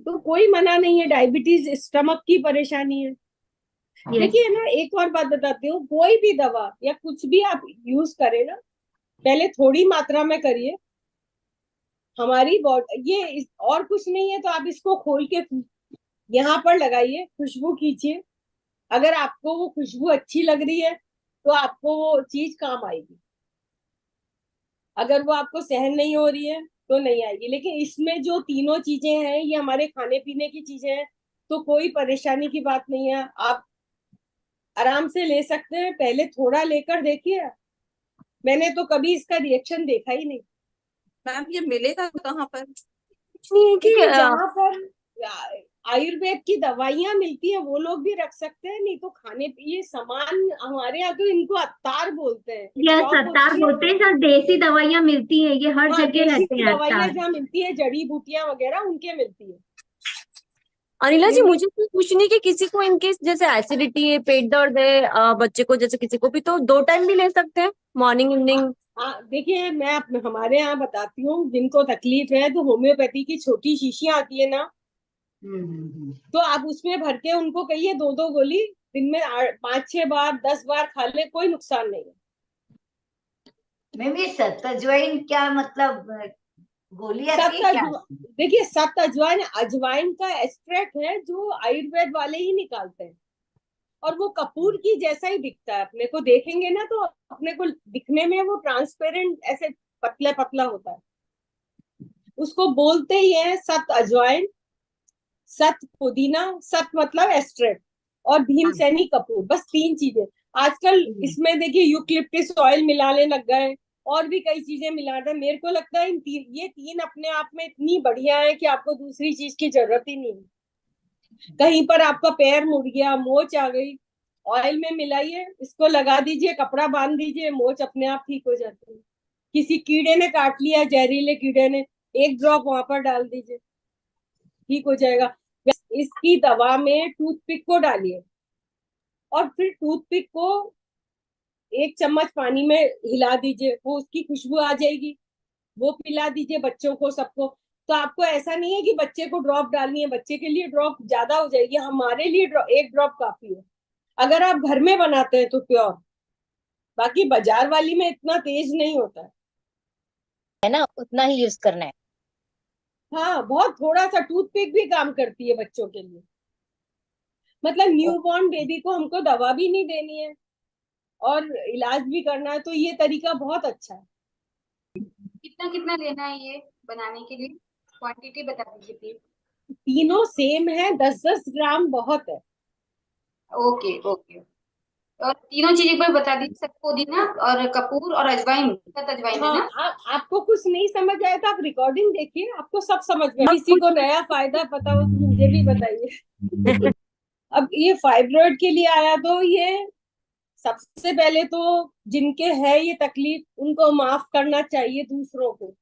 S1: तो कोई मना नहीं है, डायबिटीज स्टमक की परेशानी है।
S4: यस।
S1: देखिए ना, एक और बात बताती हूँ, कोई भी दवा या कुछ भी आप यूज करें ना, पहले थोड़ी मात्रा में करिए। हमारी बॉडी और कुछ नहीं है, तो आप इसको खोल के यहाँ पर लगाइए, खुशबू कीजिए। अगर आपको वो खुशबू अच्छी लग रही है तो आपको वो चीज काम आएगी। अगर वो आपको सहन नहीं हो रही है तो नहीं आएगी। लेकिन इसमें जो तीनों चीजें हैं, ये हमारे खाने पीने की चीजें हैं, तो कोई परेशानी की बात नहीं है, आप आराम से ले सकते हैं। पहले थोड़ा लेकर देखिए, मैंने तो कभी इसका रिएक्शन देखा ही नहीं।
S3: मैम ये मिलेगा कहाँ पर?
S2: नहीं कि
S1: देखिए, जहाँ पर आयुर्वेद की दवाइयां मिलती है वो लोग भी रख सकते हैं, नहीं तो खाने ये सामान हमारे यहाँ तो इनको अत्तार बोलते हैं, एक
S4: यस,
S1: शॉप
S4: अत्तार
S1: होती है।
S4: बोलते हैं सर। देसी दवाइयाँ मिलती है, ये हर
S1: हाँ,
S4: जगह
S1: देसी
S4: रहते हैं
S1: दवाइयां
S4: अत्तार।
S1: जहाँ मिलती है, जड़ी बूटियां वगैरह उनके मिलती है।
S2: अनिला जी,
S1: नहीं,
S2: मुझे कुछ पूछनी है कि किसी को इनकेस जैसे एसिडिटी है, पेट दर्द है, बच्चे को जैसे किसी को भी, तो 2 टाइम भी ले सकते हैं, मॉर्निंग इवनिंग?
S1: देखिए, मैं हमारे यहाँ बताती हूँ, जिनको तकलीफ है तो होम्योपैथी की छोटी शीशियां आती है ना, तो आप उसमें भर के उनको कहिए 2-2 गोली दिन में 5-6 बार 10 बार खा ले, कोई नुकसान नहीं है।
S5: मैम ये सत्तजवाइन क्या मतलब गोली आती है क्या?
S1: देखिए, सत अजवाइन अजवाइन का एक्सट्रैक्ट है जो आयुर्वेद वाले ही निकालते हैं, और वो कपूर की जैसा ही दिखता है। अपने को देखेंगे ना तो अपने को दिखने में वो ट्रांसपेरेंट ऐसे पतला पतला होता है। उसको बोलते ही है सत अजवाइन, सत पुदीना, सत मतलब एक्सट्रैक्ट, और भीमसेनी कपूर, बस 3 चीजें। आजकल इसमें देखिए यूकलिप्टिस ऑयल मिलाने लग गए, और भी कई चीजें मिलाते हैं। मेरे को लगता है ये तीन अपने आप में इतनी बढ़िया है कि आपको दूसरी चीज की जरूरत ही नहीं है। कहीं पर आपका पैर मुड़ गया, मोच आ गई, ऑयल में मिलाइए, इसको लगा दीजिए, कपड़ा बांध दीजिए, मोच अपने आप ठीक हो जाती है। किसी कीड़े ने काट लिया, जहरीले कीड़े ने, एक ड्रॉप वहां पर डाल दीजिए, ठीक हो जाएगा। इसकी दवा में टूथपिक को डालिए और फिर टूथपिक को 1 चम्मच पानी में हिला दीजिए, वो उसकी खुशबू आ जाएगी, वो पिला दीजिए बच्चों को, सबको। तो आपको ऐसा नहीं है कि बच्चे को ड्रॉप डालनी है, बच्चे के लिए ड्रॉप ज्यादा हो जाएगी, हमारे लिए एक ड्रॉप काफी है अगर आप घर में बनाते हैं तो प्योर। बाकी बाजार वाली में इतना तेज नहीं होता
S6: है ना, उतना ही यूज करना है।
S1: हाँ, बहुत थोड़ा सा टूथपिक भी काम करती है बच्चों के लिए। मतलब न्यूबॉर्न बेबी को हमको दवा भी नहीं देनी है और इलाज भी करना है, तो ये तरीका बहुत अच्छा है।
S7: कितना कितना लेना है ये बनाने के लिए, क्वांटिटी बता दीजिए प्लीज।
S1: तीनों सेम है, 10-10 ग्राम बहुत है।
S7: ओके ओके, और तीनों चीजें एक बार बता दीजिए, सब पुदीना और कपूर और अजवाइन, अजवाइन है
S1: हाँ,
S7: ना?
S1: आपको कुछ नहीं समझ आया तो आप रिकॉर्डिंग देखिए, आपको सब समझ में। किसी को नया फायदा पता हो तो मुझे भी बताइए। अब ये फाइब्रॉइड के लिए आया तो ये सबसे पहले तो जिनके है ये तकलीफ उनको माफ करना चाहिए दूसरों को।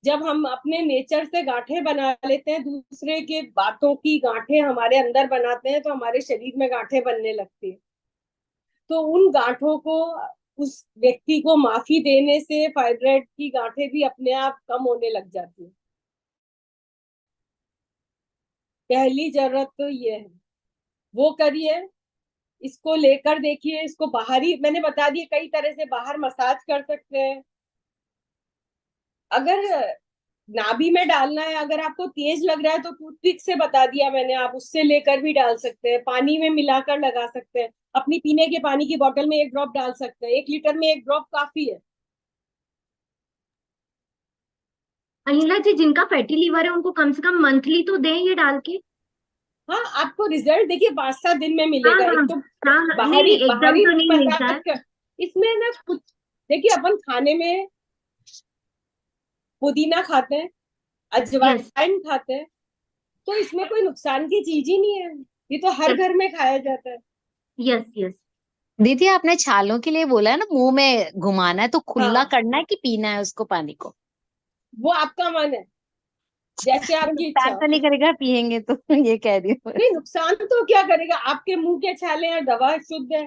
S1: जब हम अपने नेचर से गांठें बना लेते हैं, दूसरे के बातों की गांठें हमारे अंदर बनाते हैं, तो हमारे शरीर में गांठें बनने लगती है। तो उन गांठों को, उस व्यक्ति को माफी देने से फाइब्रॉइड की गांठें भी अपने आप कम होने लग जाती है। पहली जरूरत तो ये है, वो करिए। इसको लेकर देखिए, इसको बाहर ही मैंने बता दिया, कई तरह से बाहर मसाज कर सकते हैं। अगर नाभि में डालना है, अगर आपको तेज लग रहा है तो टूथपिक से बता दिया मैंने, आप उससे लेकर भी डाल सकते हैं, पानी में मिलाकर लगा सकते हैं, अपनी पीने के पानी की बोतल में 1 ड्रॉप डाल सकते हैं, 1 लीटर में 1 ड्रॉप काफी है।
S4: अनिला जी, जिनका फैटी लीवर है उनको कम से कम मंथली तो दें ये डाल के।
S1: हाँ, आपको रिजल्ट देखिए 5-7 दिन में
S4: हाँ
S1: मिलेगा।
S4: हाँ
S1: एक तो
S4: हाँ हाँ, नहीं
S1: बाहरी
S4: नहीं, एकदम
S1: बाहरी
S4: तो नहीं मिलता
S1: मसाज
S4: है।
S1: कर, इसमें ना कुछ देखिए, अपन खाने में पुदीना खाते हैं,
S4: यस
S1: अजवाइन खाते हैं, तो इसमें कोई नुकसान की चीज ही नहीं है, ये तो हर घर में खाया जाता है।
S4: Yes yes.
S6: दीदी आपने छालों के लिए बोला है ना, मुंह में घुमाना है तो खुला
S1: हाँ,
S6: करना है कि पीना है उसको पानी को?
S1: वो आपका मन है, जैसे आपकी इच्छा
S6: नुकसान
S1: हो।
S6: तो नहीं करेगा पियेंगे तो? ये कह रही हूँ।
S1: नहीं, नुकसान तो क्या करेगा, आपके मुंह के छाले हैं, दवा शुद्ध है।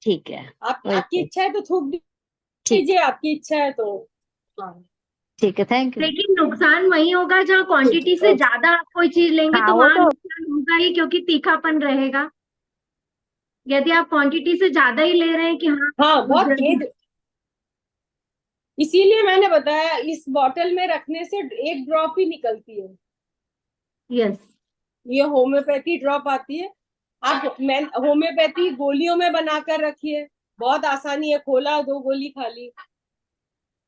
S6: ठीक है,
S1: आपकी
S6: ओके,
S1: इच्छा है तो थूक
S6: ठीक
S1: दीजिए, आपकी इच्छा है तो। हाँ,
S6: ठीक है, थैंक यू।
S4: लेकिन नुकसान वही होगा जहाँ
S1: ठीक
S4: क्वांटिटी
S1: है,
S4: से
S1: ओके।
S4: ज्यादा आप कोई चीज लेंगे
S6: हाँ
S4: तो
S6: वो
S4: वहां
S6: तो
S4: नुकसान होगा ही, क्योंकि तीखापन रहेगा। यदि आप क्वांटिटी से ज्यादा ही ले रहे हैं कि हाँ
S1: हाँ, बहुत
S4: जल्दी।
S1: तेज, इसीलिए मैंने बताया इस बॉटल में रखने से 1 ड्रॉप ही निकलती है।
S4: यस
S1: ये होम्योपैथी ड्रॉप आती है, आप होम्योपैथी गोलियों में बनाकर रखिए, बहुत आसानी है, खोला 2 गोली खा ली।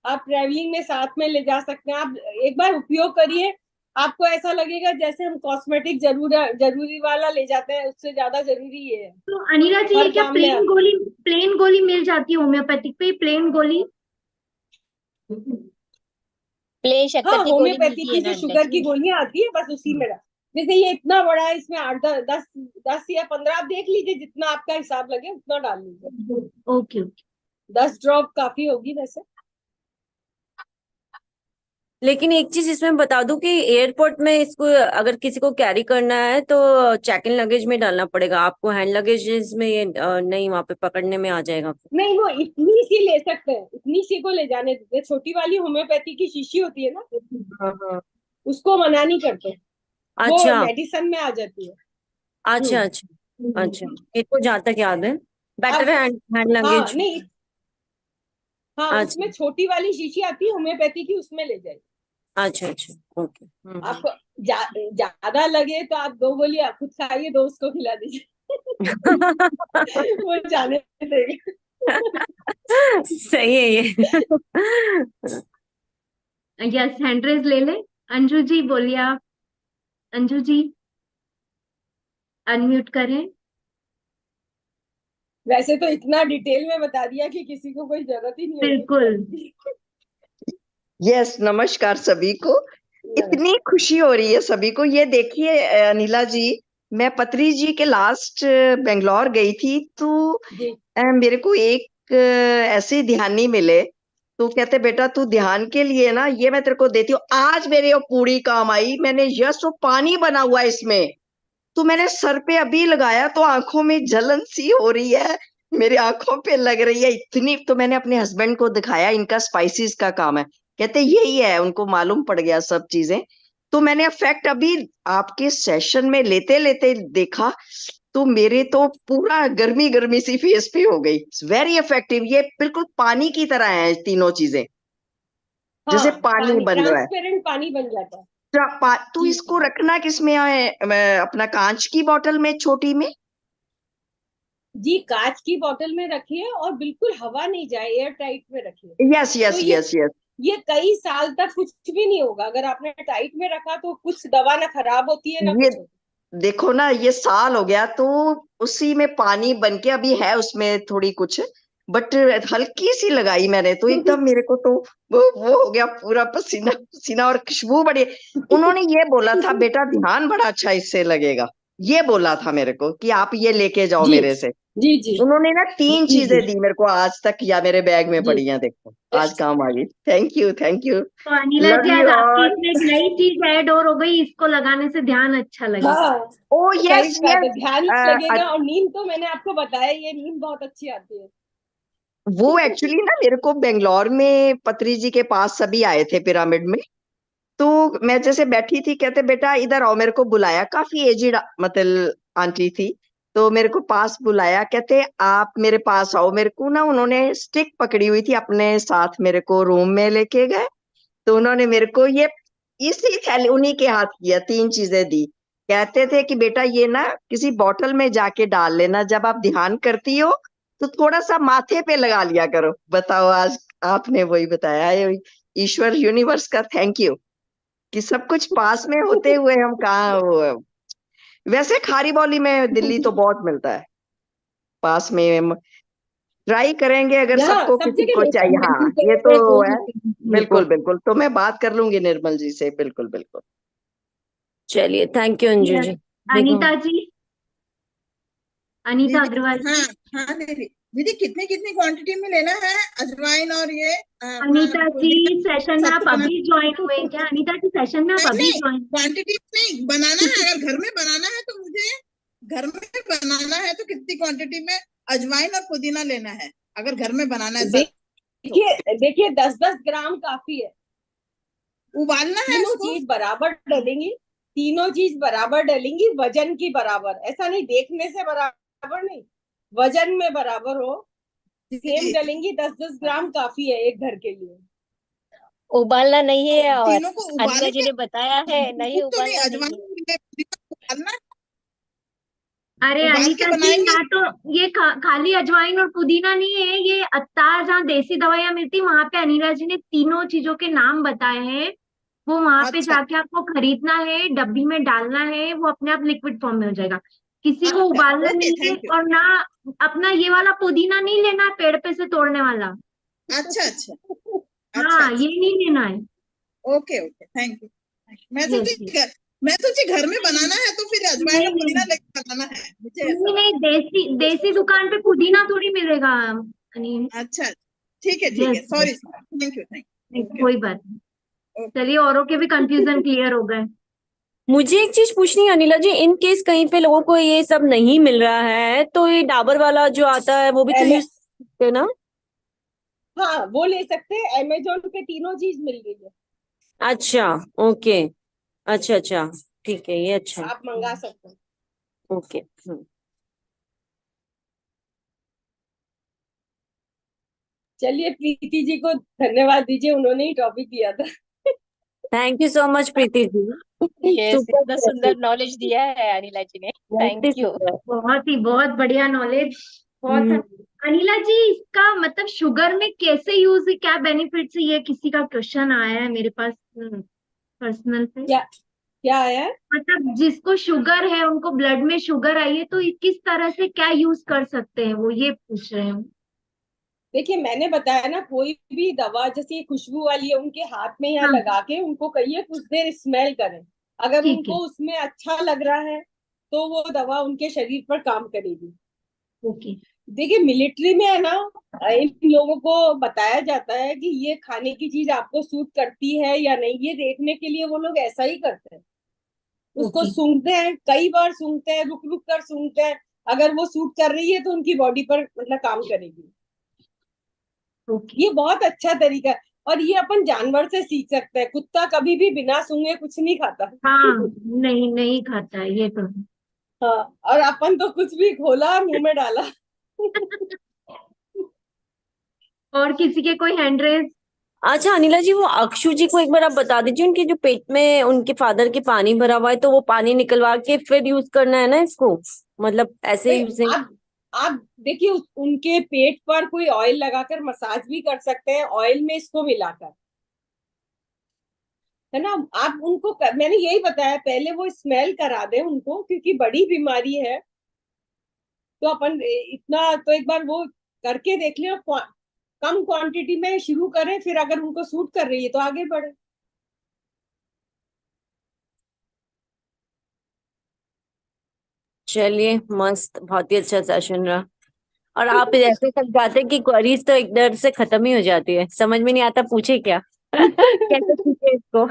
S1: आप ट्रैवलिंग में साथ में ले जा सकते हैं, आप एक बार उपयोग करिए, आपको ऐसा लगेगा जैसे हम कॉस्मेटिक जरूरी वाला ले जाते हैं, उससे ज्यादा जरूरी ये है,
S4: तो अनिला जी, ये
S1: हर
S4: क्या
S1: काम में आती है।
S4: प्लेन गोली मिल जाती है होम्योपैथिक पे, प्लेन गोली?
S6: प्लेन शक्कर
S1: हाँ,
S6: की गोली
S1: होम्योपैथी
S6: मिलती है
S1: की
S6: ना
S1: जो
S6: अंदर
S1: शुगर की
S6: की?
S1: गोलियां आती है, बस उसी में जैसे ये इतना बड़ा है, इसमें 8 10 या 15, आप देख लीजिए जितना आपका हिसाब लगे उतना डाल लीजिए।
S4: Okay okay.
S1: 10 ड्रॉप काफी होगी वैसे।
S2: लेकिन एक चीज इसमें बता दूं कि एयरपोर्ट में इसको अगर किसी को कैरी करना है तो चेक इन लगेज में डालना पड़ेगा आपको, हैंड लगेज में ये नहीं, वहां पे पकड़ने में आ जाएगा।
S1: नहीं, वो इतनी सी ले सकते हैं, इतनी सी को ले जाने देते हैं। छोटी वाली होम्योपैथी की शीशी होती है ना,
S2: हाँ हाँ।
S1: उसको मना नहीं करते, वो
S2: अच्छा
S1: मेडिसिन में आ जाती है।
S2: अच्छा
S1: हम्म।
S2: अच्छा अच्छा, मेरे को जहाँ तक याद है बेटर
S1: अब
S2: है हैंड
S1: हाँ,
S2: लगेज।
S1: नहीं, हाँ,
S2: अच्छा
S1: उसमें छोटी वाली शीशी आती है होम्योपैथी की, उसमें ले जाइए।
S2: अच्छा अच्छा, ओके।
S1: आपको ज्यादा लगे तो आप 2 गोली आप खुद खाइए, 2 उसको खिला दीजिए। वो जाने देगा।
S2: सही है ये।
S4: यस, हैंड रेज ले ले। अंजू जी बोलिए आप। अंजू जी अनम्यूट करें।
S1: वैसे तो इतना डिटेल में बता दिया कि किसी को कोई जरूरत ही नहीं होगी।
S4: बिल्कुल।
S8: यस, नमस्कार सभी को। इतनी खुशी हो रही है सभी को। ये देखिए अनिला जी, मैं पत्री जी के लास्ट बेंगलोर गई थी, तो
S1: जी
S8: मेरे को एक ऐसे ध्यानी मिले, तो कहते बेटा तू ध्यान के लिए ना ये मैं तेरे को देती हूँ। आज मेरे वो पूरी काम आई। मैंने यस वो पानी बना हुआ है इसमें, तो मैंने सर पे अभी लगाया तो आंखों में जलन सी हो रही है, मेरी आंखों पे लग रही है इतनी। तो मैंने अपने हस्बैंड को दिखाया, इनका स्पाइसेस का काम है। कहते यही है, उनको मालूम पड़ गया सब चीजें। तो मैंने इफेक्ट अभी आपके सेशन में लेते लेते देखा, तो मेरे तो पूरा गर्मी गर्मी सी फेस पे हो गई। वेरी इफेक्टिव, ये बिल्कुल पानी की तरह है तीनों चीजें, जैसे
S1: हाँ,
S8: पानी
S1: पानी,
S8: बन रहा है।
S1: ट्रांसपेरेंट पानी बन जाता है।
S8: तो
S1: जी
S8: इसको रखना किसमें है? अपना कांच की बोतल में, छोटी में?
S1: जी, कांच की बोतल में रखिए और बिल्कुल हवा नहीं जाए, एयर टाइट में रखिए।
S8: यस
S1: तो
S8: यस
S1: ये
S8: यस यस।
S1: ये कई साल तक कुछ भी नहीं होगा। अगर आपने टाइट में रखा तो कुछ दवा ना खराब होती है ना
S8: ये
S1: कुछ होती
S8: देखो ना, ये साल हो गया, तो उसी में पानी बन के अभी है उसमें थोड़ी कुछ, बट हल्की सी लगाई मैंने तो
S1: है।
S8: एकदम मेरे को तो वो हो गया पूरा पसीना पसीना, और खुशबू बड़ी। उन्होंने ये बोला था बेटा ध्यान बड़ा अच्छा इससे लगेगा, ये बोला था मेरे को कि आप ये लेके जाओ
S1: जी
S8: मेरे से।
S1: जी जी
S8: उन्होंने ना 3
S1: जी
S8: चीजें
S1: जी
S8: दी मेरे को आज तक, या मेरे बैग में
S1: जी।
S8: पड़ी हैं, देखो आज काम आ गई। Thank you thank you.
S4: तो अनिला
S8: लव
S4: जी,
S8: यू
S4: आज आपकी
S8: ऑल।
S4: इसमें एक नई चीज ऐड और हो गई, इसको लगाने से ध्यान अच्छा लगेगा।
S1: हाँ,
S8: ओ
S1: सही
S8: यस
S1: बात है,
S8: यस।
S1: ध्यान लगेगा। और नींद तो मैंने आपको बताया, ये नींद बहुत अच्छी आती है।
S8: वो एक्चुअली ना मेरे को बेंगलोर में पत्री जी के पास सभी आए थे पिरामिड में, तो मैं जैसे बैठी थी, कहते बेटा इधर आओ। मेरे को बुलाया, काफी एजिड मतलब आंटी थी, तो मेरे को पास बुलाया, कहते आप मेरे पास आओ। मेरे को ना उन्होंने स्टिक पकड़ी हुई थी अपने साथ, मेरे को रूम में लेके गए, तो उन्होंने मेरे को ये इसी थैली उन्हीं के हाथ किया, 3 चीजें दी। कहते थे कि बेटा ये ना किसी बॉटल में जाके डाल लेना, जब आप ध्यान करती हो तो थोड़ा सा माथे पे लगा लिया करो। बताओ, आज आपने वही बताया है। ईश्वर यूनिवर्स का थैंक यू कि सब कुछ पास में होते हुए हम कहाँ वैसे खारी बौली में दिल्ली तो बहुत मिलता है पास में। ट्राई करेंगे अगर
S1: यहाँ
S8: सबको
S1: सब
S8: किसी
S1: जगह
S8: को
S1: मिलता
S8: चाहिए।
S1: है,
S8: हाँ
S1: मिलते
S8: ये
S1: हैं,
S8: तो
S1: कोई
S8: है।
S1: दिक्कत नहीं है
S8: बिल्कुल
S1: तो।
S8: बिल्कुल, तो मैं बात कर लूंगी निर्मल जी से, बिल्कुल बिल्कुल।
S2: चलिए, थैंक यू अंजू
S4: Yes.
S2: जी। देखो,
S4: अनीता जी, अनीता
S9: दीदी
S4: अग्रवाल जी।
S9: हाँ हाँ दीदी, दीदी कितनी कितनी क्वांटिटी में लेना है अजवाइन और ये अपना
S4: अनीता जी,
S9: पुदीना
S4: सेशन में आप
S9: सत्तू बना?
S4: अभी ज्वाइन हुए हैं क्या? अनीता जी, सेशन में आप
S9: नहीं
S4: अभी
S9: नहीं,
S4: ज्वाइन?
S9: क्वांटिटी नहीं बनाना है। अगर घर में बनाना है तो मुझे घर में बनाना है तो कितनी क्वांटिटी में अजवाइन और पुदीना लेना है, अगर घर में बनाना है सर तो?
S1: देखिए देखिए, 10-10 ग्राम काफी है।
S9: उबालना है
S1: तीनों
S9: इसको?
S1: चीज बराबर डलेंगी, तीनों चीज बराबर डलेंगी, वजन की बराबर। ऐसा नहीं देखने से बराबर नहीं, वजन में बराबर हो, सेम
S9: जी
S1: डलेंगी। 10-10 ग्राम काफी है एक घर के लिए।
S6: उबालना नहीं
S9: तो
S6: है, और
S9: तीनों को
S6: अनिला
S9: उबाल
S6: जी
S9: के,
S6: ने बताया है नहीं
S9: दूध तो नहीं,
S6: उबालना नहीं
S9: अजवाइन
S6: है।
S9: और ये पुदीना को उबालना है,
S4: अरे
S9: उबाल के
S4: अनीता जी,
S9: बनाएंगे।
S4: यहाँ तो ये खाली अजवाइन और पुदीना नहीं है, ये अत्तार जहाँ देसी दवाइयाँ मिलती, वहां पे अनीला जी ने तीनों चीजों के नाम बताए हैं। वो वहां पे
S9: अच्छा
S4: जाके आपको खरीदना है, डब्बी में डालना है, वो अपने आप लिक्विड फॉर्म में हो जाएगा। किसी को
S9: अच्छा,
S4: उबालना
S9: ओके
S4: नहीं है,
S9: थैंक यू।
S4: और ना अपना ये वाला पुदीना नहीं लेना है पेड़ पे से तोड़ने वाला।
S9: अच्छा अच्छा अच्छा
S4: हाँ, ये
S9: अच्छा,
S4: नहीं लेना है।
S9: Okay okay thank you. मैं
S4: यस
S9: सोची
S4: यस।
S9: मैं सोची घर में बनाना है तो फिर अजवाइन
S4: नहीं
S9: और पुदीना
S4: नहीं
S9: लेके बनाना है, मुझे ऐसा
S4: नहीं नहीं,
S9: लगा।
S4: देसी देसी दुकान पे पुदीना थोड़ी मिलेगा अनिल।
S9: अच्छा ठीक है,
S4: yes yes,
S9: sorry thank you thank
S4: नहीं
S9: यू, ओके
S4: कोई बात नहीं।
S9: ओके।
S4: चलिए, औरों के भी कंफ्यूजन क्लियर हो गए।
S2: मुझे एक चीज पूछनी है अनिला जी, इन केस कहीं पे लोगों को ये सब नहीं मिल रहा है, तो ये डाबर वाला जो आता है वो भी तो
S1: एमे-
S2: यूज करते हैं ना?
S1: हाँ, वो ले सकते हैं। अमेजोन पे तीनों चीज मिल गई है,
S2: अच्छा, ओके, अच्छा अच्छा, ठीक है, ये अच्छा है।
S1: आप मंगा सकते हैं।
S2: ओके।
S1: चलिए, प्रीति जी को धन्यवाद दीजिए, उन्होंने ही टॉपिक दिया था।
S2: Thank you so much Preeti ji.
S6: Yes,
S2: super
S6: इतना सुंदर नॉलेज दिया है अनिला जी ने,
S2: बहुत ही
S6: थैंक यू।
S2: सुंदर।
S4: बहुत बढ़िया नॉलेज। बहुत
S2: हम्म,
S4: अनिला जी, इसका मतलब शुगर में कैसे यूज है, क्या बेनिफिट्स है, ये किसी का क्वेश्चन आया है मेरे पास पर्सनल पे।
S1: क्या क्या आया है?
S4: मतलब जिसको शुगर है, उनको ब्लड में शुगर आई है, तो किस तरह से क्या यूज कर सकते हैं, वो ये पूछ रहे हैं।
S1: देखिए मैंने बताया ना, कोई भी दवा जैसे ये खुशबू वाली है, उनके हाथ में यहाँ
S4: हाँ,
S1: लगा के उनको कहिए कुछ देर स्मेल करें। अगर
S4: ठीक है।
S1: उनको उसमें अच्छा लग रहा है तो वो दवा उनके शरीर पर काम करेगी।
S4: ओके।
S1: देखिए मिलिट्री में है ना, इन लोगों को बताया जाता है कि ये खाने की चीज आपको सूट करती है या नहीं, ये देखने के लिए वो लोग ऐसा ही करते हैं। उसको
S4: ओके।
S1: सूंघते हैं, कई बार सूंघते हैं, रुक रुक कर सूंघते हैं। अगर वो सूट कर रही है तो उनकी बॉडी पर मतलब काम करेगी।
S4: ओके।
S1: ये बहुत अच्छा तरीका है। और ये अपन जानवर से सीख सकते हैं। कुत्ता कभी भी बिना सूंघे कुछ नहीं खाता।
S4: हाँ, नहीं नहीं खाता है, ये तो है।
S1: हाँ, और अपन तो कुछ भी खोला और मुंह में डाला।
S4: और किसी के कोई हैंड रेज?
S2: अच्छा अनिला जी, वो अक्षु जी को एक बार आप बता दीजिए, उनके जो पेट में उनके फादर के पानी भरा हुआ है, तो वो पानी निकलवा के फिर यूज करना है ना इसको, मतलब ऐसे
S1: नहीं,
S2: यूजिंग।
S1: आप देखिए उनके पेट पर कोई ऑयल लगाकर मसाज भी कर सकते हैं, ऑयल में इसको मिलाकर, है ना। आप उनको मैंने यही बताया, पहले वो स्मेल करा दें उनको, क्योंकि बड़ी बीमारी है। तो अपन इतना तो एक बार वो करके देख लें, और कम क्वांटिटी में शुरू करें, फिर अगर उनको सूट कर रही है तो आगे बढ़े।
S2: चलिए मस्त, बहुत ही अच्छा सेशन रहा। और आप ऐसे समझाते हैं कि क्वेरीज तो एकदम से खत्म ही हो जाती है, समझ में नहीं आता पूछे क्या। कैसे पूछे इसको।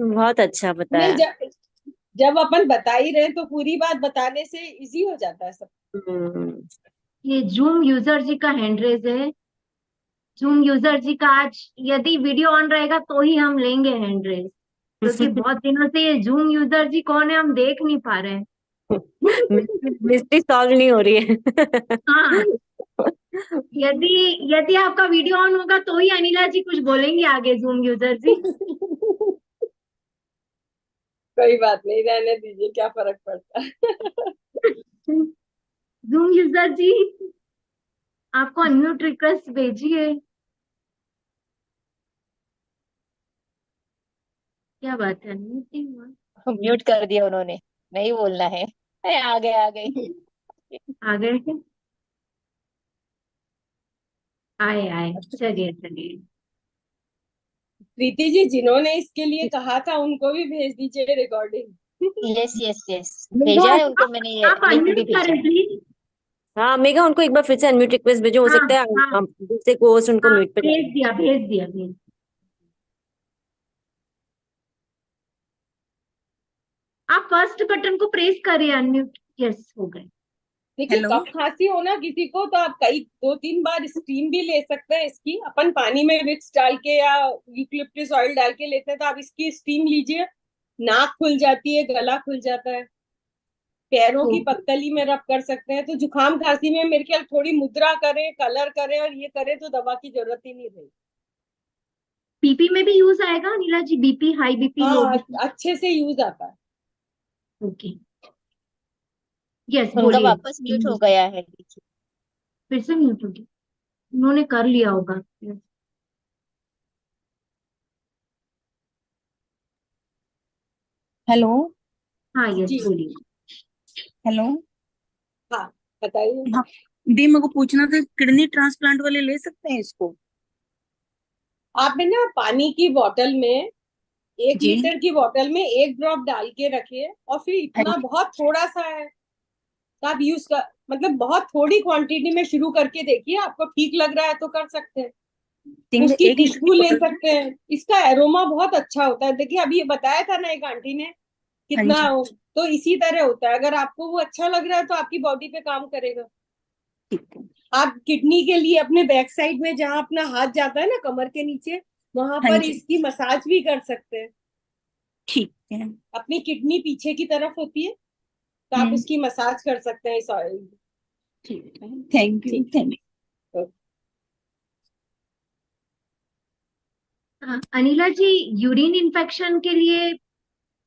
S2: बहुत अच्छा
S1: नहीं,
S2: बताया।
S1: जब अपन बता ही रहे हैं तो पूरी बात बताने से इजी हो जाता है सब।
S2: हम्म।
S4: ये जूम यूजर जी का हैंड रेज है। जूम यूजर जी का आज यदि वीडियो ऑन रहेगा तो ही हम लेंगे हैंड रेज, क्योंकि बहुत दिनों से ये जूम यूजर जी कौन है हम देख नहीं पा रहे हैं।
S2: मिस्ट्री सॉल्व नहीं हो रही है।
S4: हाँ, यदि यदि आपका वीडियो ऑन होगा तो ही अनिला जी कुछ बोलेंगे आगे, जूम यूजर जी।
S1: कोई बात नहीं, रहने दीजिए, क्या फर्क पड़ता है।
S4: जूम यूजर जी, आपको अनम्यूट रिक्वेस्ट भेजी है। क्या बात है, अनम्यूट नहीं हुआ?
S6: म्यूट कर दिया उन्होंने, नहीं बोलना है। आ गए आ गए।
S4: आ गए हैं? आए आए, चलिए चलिए।
S1: प्रीति जी, जिन्होंने इसके लिए कहा था उनको भी भेज दीजिए recording.
S6: Yes yes yes,
S2: Megha,
S6: भेजा है उनको मैंने, ये
S4: आप
S6: लिंक भी
S4: अनम्यूट
S6: भेजा
S4: करें
S6: है।
S4: प्लीज।
S2: हाँ मेघा, उनको एक बार फिर से अनम्यूट रिक्वेस्ट भेजो, हो
S4: हाँ
S2: सकता है
S4: हाँ
S2: हम दूसरे कोर्स उनको
S4: हाँ,
S2: म्यूट पे
S4: भेज
S2: डालें।
S4: दिया भेज दिया भेज। आप फर्स्ट बटन को प्रेस करिए, अनम्यूट, यस हो गए।
S1: देखिए
S9: हेलो।
S1: कफ खांसी हो ना किसी को, तो आप कई 2-3 बार स्टीम भी ले सकते हैं इसकी। अपन पानी में विक्स डाल के या यूकलिप्टिस ऑयल डाल के लेते हैं, तो आप इसकी स्टीम लीजिए। नाक खुल जाती है, गला खुल जाता है। पैरों की
S4: ओके।
S1: पत्तली में रब कर सकते हैं। तो जुकाम खांसी में मेरे ख्याल थोड़ी मुद्रा करें, कलर करें और ये करें तो दवा की जरूरत ही नहीं रही।
S4: बीपी में भी यूज आएगा नीला जी? बीपी, हाई बीपी, लो
S1: हाँ,
S4: बीपी?
S1: अच्छे से यूज आता है।
S4: ओके, यस
S6: उनका
S4: बोलिए।
S6: वापस म्यूट हो गया है, देखिए।
S4: फिर से म्यूट हो गया, उन्होंने कर लिया होगा। Yes.
S10: हेलो।
S4: हाँ यस
S1: जी,
S4: बोलिए।
S10: हेलो।
S1: हाँ बताइए।
S10: हाँ दी, मेरे को पूछना था, किडनी ट्रांसप्लांट वाले ले सकते हैं इसको?
S1: आप ना पानी की बोतल में, 1
S10: जी।
S1: लीटर की बोतल में 1 ड्रॉप डाल के रखिए, और फिर
S10: हाँ
S1: इतना
S10: जी।
S1: बहुत थोड़ा सा है तो आप यूज कर, मतलब बहुत थोड़ी क्वांटिटी में शुरू करके देखिए, आपको ठीक लग रहा है तो कर सकते हैं। उसकी
S10: 1 लीटर
S1: खुशबू
S10: की
S1: ले
S10: बोतल।
S1: सकते हैं, इसका एरोमा बहुत अच्छा होता है। देखिए अभी ये बताया था ना एक आंटी ने
S10: हाँ
S1: कितना,
S10: जी।
S1: तो इसी तरह होता है। अगर आपको वो अच्छा लग रहा है तो आपकी बॉडी पे काम करेगा।
S10: ठीक है।
S1: आप किडनी के लिए अपने बैक साइड में, जहाँ अपना हाथ जाता है ना कमर के नीचे, वहां
S10: हाँ
S1: पर
S10: जी।
S1: इसकी मसाज भी कर सकते हैं।
S10: ठीक है।
S1: अपनी किडनी पीछे की तरफ होती है, तो आप
S10: हम्म।
S1: उसकी मसाज कर सकते हैं इस ऑयल।
S10: ठीक है, थैंक यू
S1: ठीक।
S10: Thank you.
S4: Anila ji, urine infection के लिए,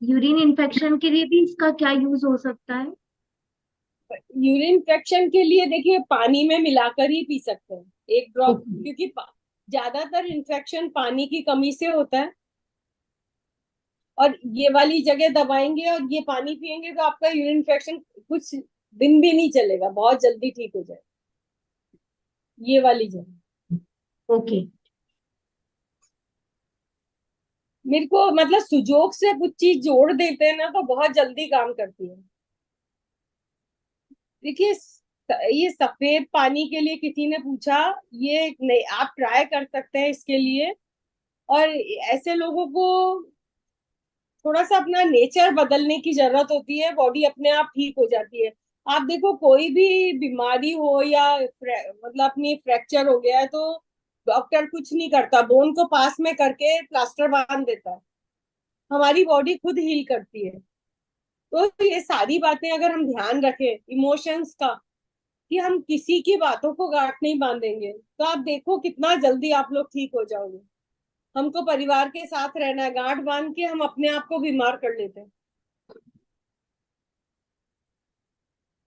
S4: यूरिन इन्फेक्शन के लिए भी इसका क्या यूज हो सकता है?
S1: यूरिन इन्फेक्शन के लिए देखिए पानी में मिलाकर ही पी सकते हैं 1 ड्रॉप,
S4: ओके।
S1: क्योंकि ज्यादातर इन्फेक्शन पानी की कमी से होता है। और ये वाली जगह दबाएंगे और ये पानी पिएंगे तो आपका यूरिन इन्फेक्शन कुछ दिन भी नहीं चलेगा, बहुत जल्दी ठीक हो जाए। ये वाली जगह
S4: ओके।
S1: मेरे को मतलब सुजोग से कुछ चीज जोड़ देते हैं ना तो बहुत जल्दी काम करती है। देखिए ये सफेद पानी के लिए किसी ने पूछा, ये नहीं, आप ट्राई कर सकते हैं इसके लिए। और ऐसे लोगों को थोड़ा सा अपना नेचर बदलने की जरूरत होती है, बॉडी अपने आप ठीक हो जाती है। आप देखो कोई भी बीमारी हो या मतलब अपनी फ्रैक्चर हो गया है तो डॉक्टर कुछ नहीं करता, बोन को पास में करके प्लास्टर बांध देता है, हमारी बॉडी खुद हील करती है। तो ये सारी बातें अगर हम ध्यान रखें इमोशंस का, कि हम किसी की बातों को गांठ नहीं बांधेंगे, तो आप देखो कितना जल्दी आप लोग ठीक हो जाओगे। हमको परिवार के साथ रहना है, गांठ बांध के हम अपने आप को बीमार कर लेते हैं।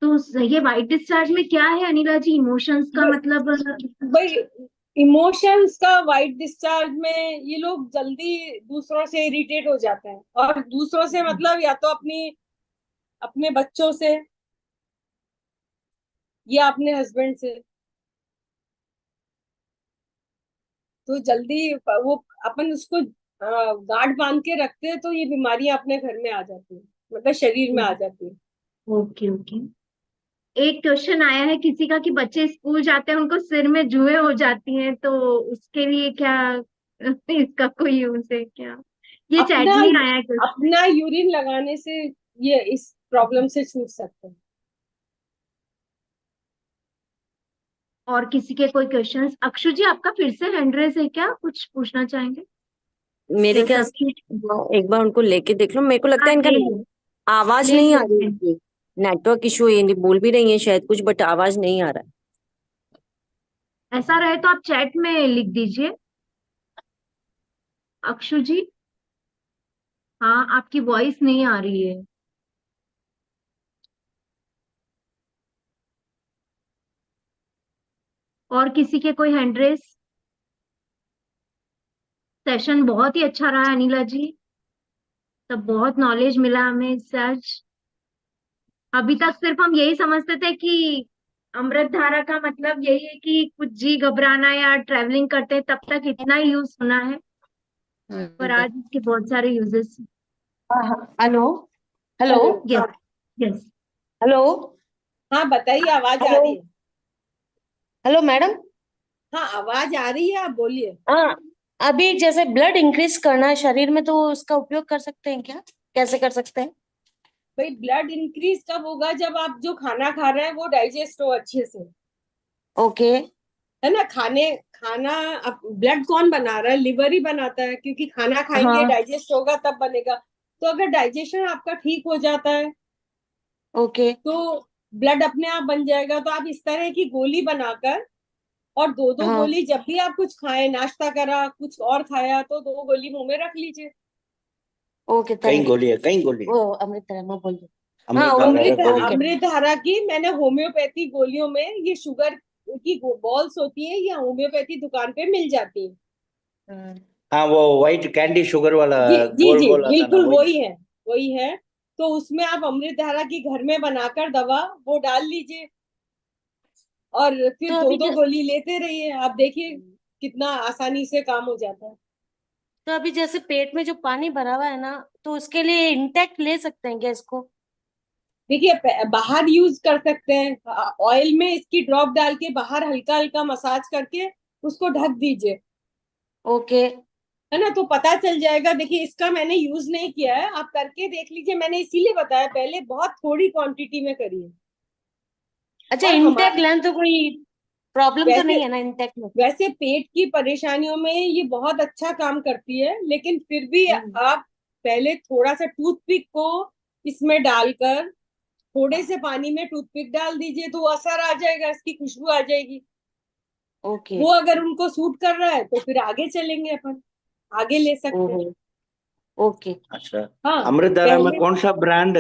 S4: तो ये व्हाइट डिस्चार्ज में क्या है अनिला जी, इमोशंस का मतलब?
S1: भाई इमोशंस का व्हाइट डिस्चार्ज में ये लोग जल्दी दूसरों से इरिटेट हो जाते हैं, और दूसरों से मतलब या तो अपने बच्चों से या अपने हस्बैंड से, तो जल्दी वो अपन उसको गांठ बांध के रखते हैं तो ये बीमारियां अपने घर में आ जाती है, मतलब शरीर में आ जाती है।
S4: Okay okay. एक क्वेश्चन आया है किसी का कि बच्चे स्कूल जाते हैं उनको सिर में जुएं हो जाती हैं, तो उसके लिए क्या इसका कोई यूज है क्या? ये चैट
S1: अपना
S4: में ही आया है क्वेश्चन।
S1: अपना यूरिन लगाने से ये इस प्रॉब्लम से छूट सकते हैं।
S4: और किसी के कोई क्वेश्चंस? अक्षु जी आपका फिर से हैंड रेज है क्या, कुछ पूछना चाहेंगे?
S2: मेरे
S4: Yes,
S2: ख्याल
S4: अक्षु
S2: से एक बार उनको लेके देख लो, मेरे को लगता है इनका
S4: ले लो
S2: आवाज
S4: ले
S2: नहीं आ
S4: लो।
S2: रही है, नेटवर्क इशू है, ये बोल भी रही है शायद कुछ बट आवाज नहीं आ रहा है।
S4: ऐसा रहे तो आप चैट में लिख दीजिए अक्षु जी। हाँ आपकी वॉइस नहीं आ रही है। और किसी के कोई हैंड रेस? सेशन बहुत ही अच्छा रहा अनिला जी, तब बहुत नॉलेज मिला हमें इससे आज। अभी तक सिर्फ हम यही समझते थे कि अमृत धारा का मतलब यही है कि कुछ जी घबराना या ट्रैवलिंग करते हैं तब तक इतना ही यूज होना है, पर आज इसके बहुत सारे uses.
S11: Hello hello
S4: yes yes.
S11: Hello
S1: हाँ बताइए, आवाज आ
S11: हेलो
S1: रही है।
S11: Hello madam.
S1: हाँ आवाज आ रही है, आप बोलिए।
S11: हाँ, अभी जैसे ब्लड इंक्रीज करना है शरीर में तो उसका उपयोग कर सकते हैं क्या, कैसे कर सकते हैं?
S1: भाई ब्लड इंक्रीज कब होगा, जब आप जो खाना खा रहे हैं वो डाइजेस्ट हो अच्छे से,
S11: ओके।
S1: है ना। खाना अब ब्लड कौन बना रहा है, लिवर ही बनाता है, क्योंकि खाना खाएंगे
S11: हाँ
S1: डाइजेस्ट होगा तब बनेगा। तो अगर डाइजेशन आपका ठीक हो जाता है
S11: ओके।
S1: तो ब्लड अपने आप बन जाएगा। तो आप इस तरह की गोली बनाकर, और दो दो
S11: हाँ
S1: गोली जब भी आप कुछ खाएं, नाश्ता करा कुछ और खाया तो 2 गोली मुंह में रख लीजिए।
S11: ओके
S12: कई गोली है, कई गोली
S11: वो अमृत मैं बोल रही हूँ। हाँ
S12: अमृत
S1: अमृत
S12: गोली।
S11: ओके।
S1: अमृत धारा की मैंने होम्योपैथी गोलियों में, ये शुगर की बॉल्स होती है, ये होम्योपैथी दुकान पे मिल जाती है।
S12: हाँ वो व्हाइट कैंडी शुगर वाला
S1: जी जी
S12: गोल
S1: जी
S12: गोल आता ना,
S1: बिल्कुल
S12: वही।
S1: वही है। तो उसमें आप अमृत धारा की घर में बनाकर दवा वो डाल लीजिए, और फिर
S11: तो
S1: 2 2 गोली लेते रहिए, आप देखिए कितना आसानी से काम हो जाता है।
S11: तो अभी जैसे पेट में जो पानी भरा हुआ है ना, तो उसके लिए इंटेक्ट ले सकते हैं क्या इसको?
S1: देखिए बाहर यूज कर सकते हैं, ऑयल में इसकी ड्रॉप डाल के बाहर हल्का हल्का मसाज करके उसको ढक दीजिए,
S11: ओके।
S1: है ना, तो पता चल जाएगा। देखिए इसका मैंने यूज नहीं किया है, आप करके देख लीजिए, मैंने इसीलिए बताया पहले, बहुत थोड़ी क्वांटिटी में करिए।
S11: अच्छा,
S1: और
S11: इंटेक्ट लें तो कोई प्रॉब्लम तो
S1: वैसे
S11: नहीं है ना इंटेक्ट में?
S1: वैसे पेट की परेशानियों में ये बहुत अच्छा काम करती है, लेकिन फिर भी आप पहले थोड़ा सा टूथपिक को इसमें डालकर थोड़े से पानी में टूथपिक डाल दीजिए, तो असर आ जाएगा, इसकी खुशबू आ जाएगी।
S11: ओके
S1: वो अगर उनको सूट कर रहा है तो फिर आगे चलेंगे, अपन आगे ले सकते हैं।
S11: ओके।
S12: अच्छा,
S1: हाँ
S12: अमृत धारा में
S1: पहले
S12: कौन सा ब्रांड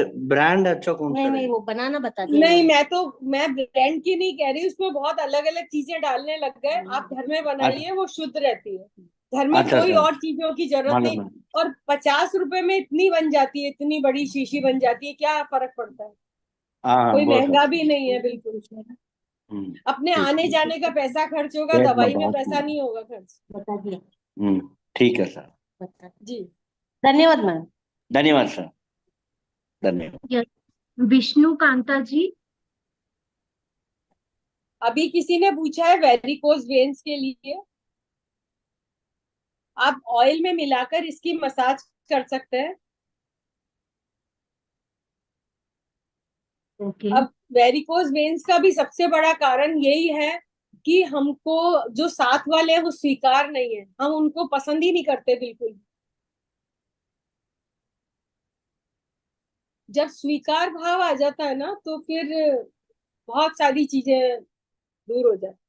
S12: अच्छा कौन सा
S11: नहीं
S12: रहेगा?
S11: वो बनाना बता दिया
S1: नहीं,
S11: मैंने।
S1: मैं ब्रांड की नहीं कह रही, उसमें बहुत अलग अलग चीजें डालने लग गए। आप घर में बनाइए, वो शुद्ध रहती है। घर में
S12: अच्छा
S1: कोई
S12: अच्छा
S1: और चीजों की जरूरत
S12: मालूम
S1: नहीं।
S12: है।
S1: और 50 रुपए में इतनी बन जाती है, इतनी बड़ी शीशी बन जाती है, क्या फर्क पड़ता है।
S12: हाँ
S1: कोई
S12: बहुत
S1: महंगा
S12: अच्छा।
S1: भी नहीं है बिल्कुल। अपने
S12: ठीक
S1: आने
S12: ठीक
S1: जाने का पैसा खर्च होगा,
S12: एक
S1: दवाई
S12: नंबर
S1: में
S12: अच्छा।
S1: पैसा नहीं होगा खर्च।
S11: बता दिया।
S12: ठीक है सर।
S11: बता
S1: जी
S11: धन्यवाद मैम।
S12: धन्यवाद सर। धन्यवाद।
S4: यस, विष्णु कांता जी।
S1: अभी किसी ने पूछा है वेरिकोज वेन्स के लिए, आप ऑयल में मिलाकर इसकी मसाज कर सकते हैं।
S4: ओके
S1: अब वेरिकोज वेन्स का भी सबसे बड़ा कारण यही है कि हमको जो साथ वाले हैं वो स्वीकार नहीं है, हम उनको पसंद ही नहीं करते बिल्कुल। जब स्वीकार भाव आ जाता है ना, तो फिर बहुत सारी चीजें दूर हो जाती।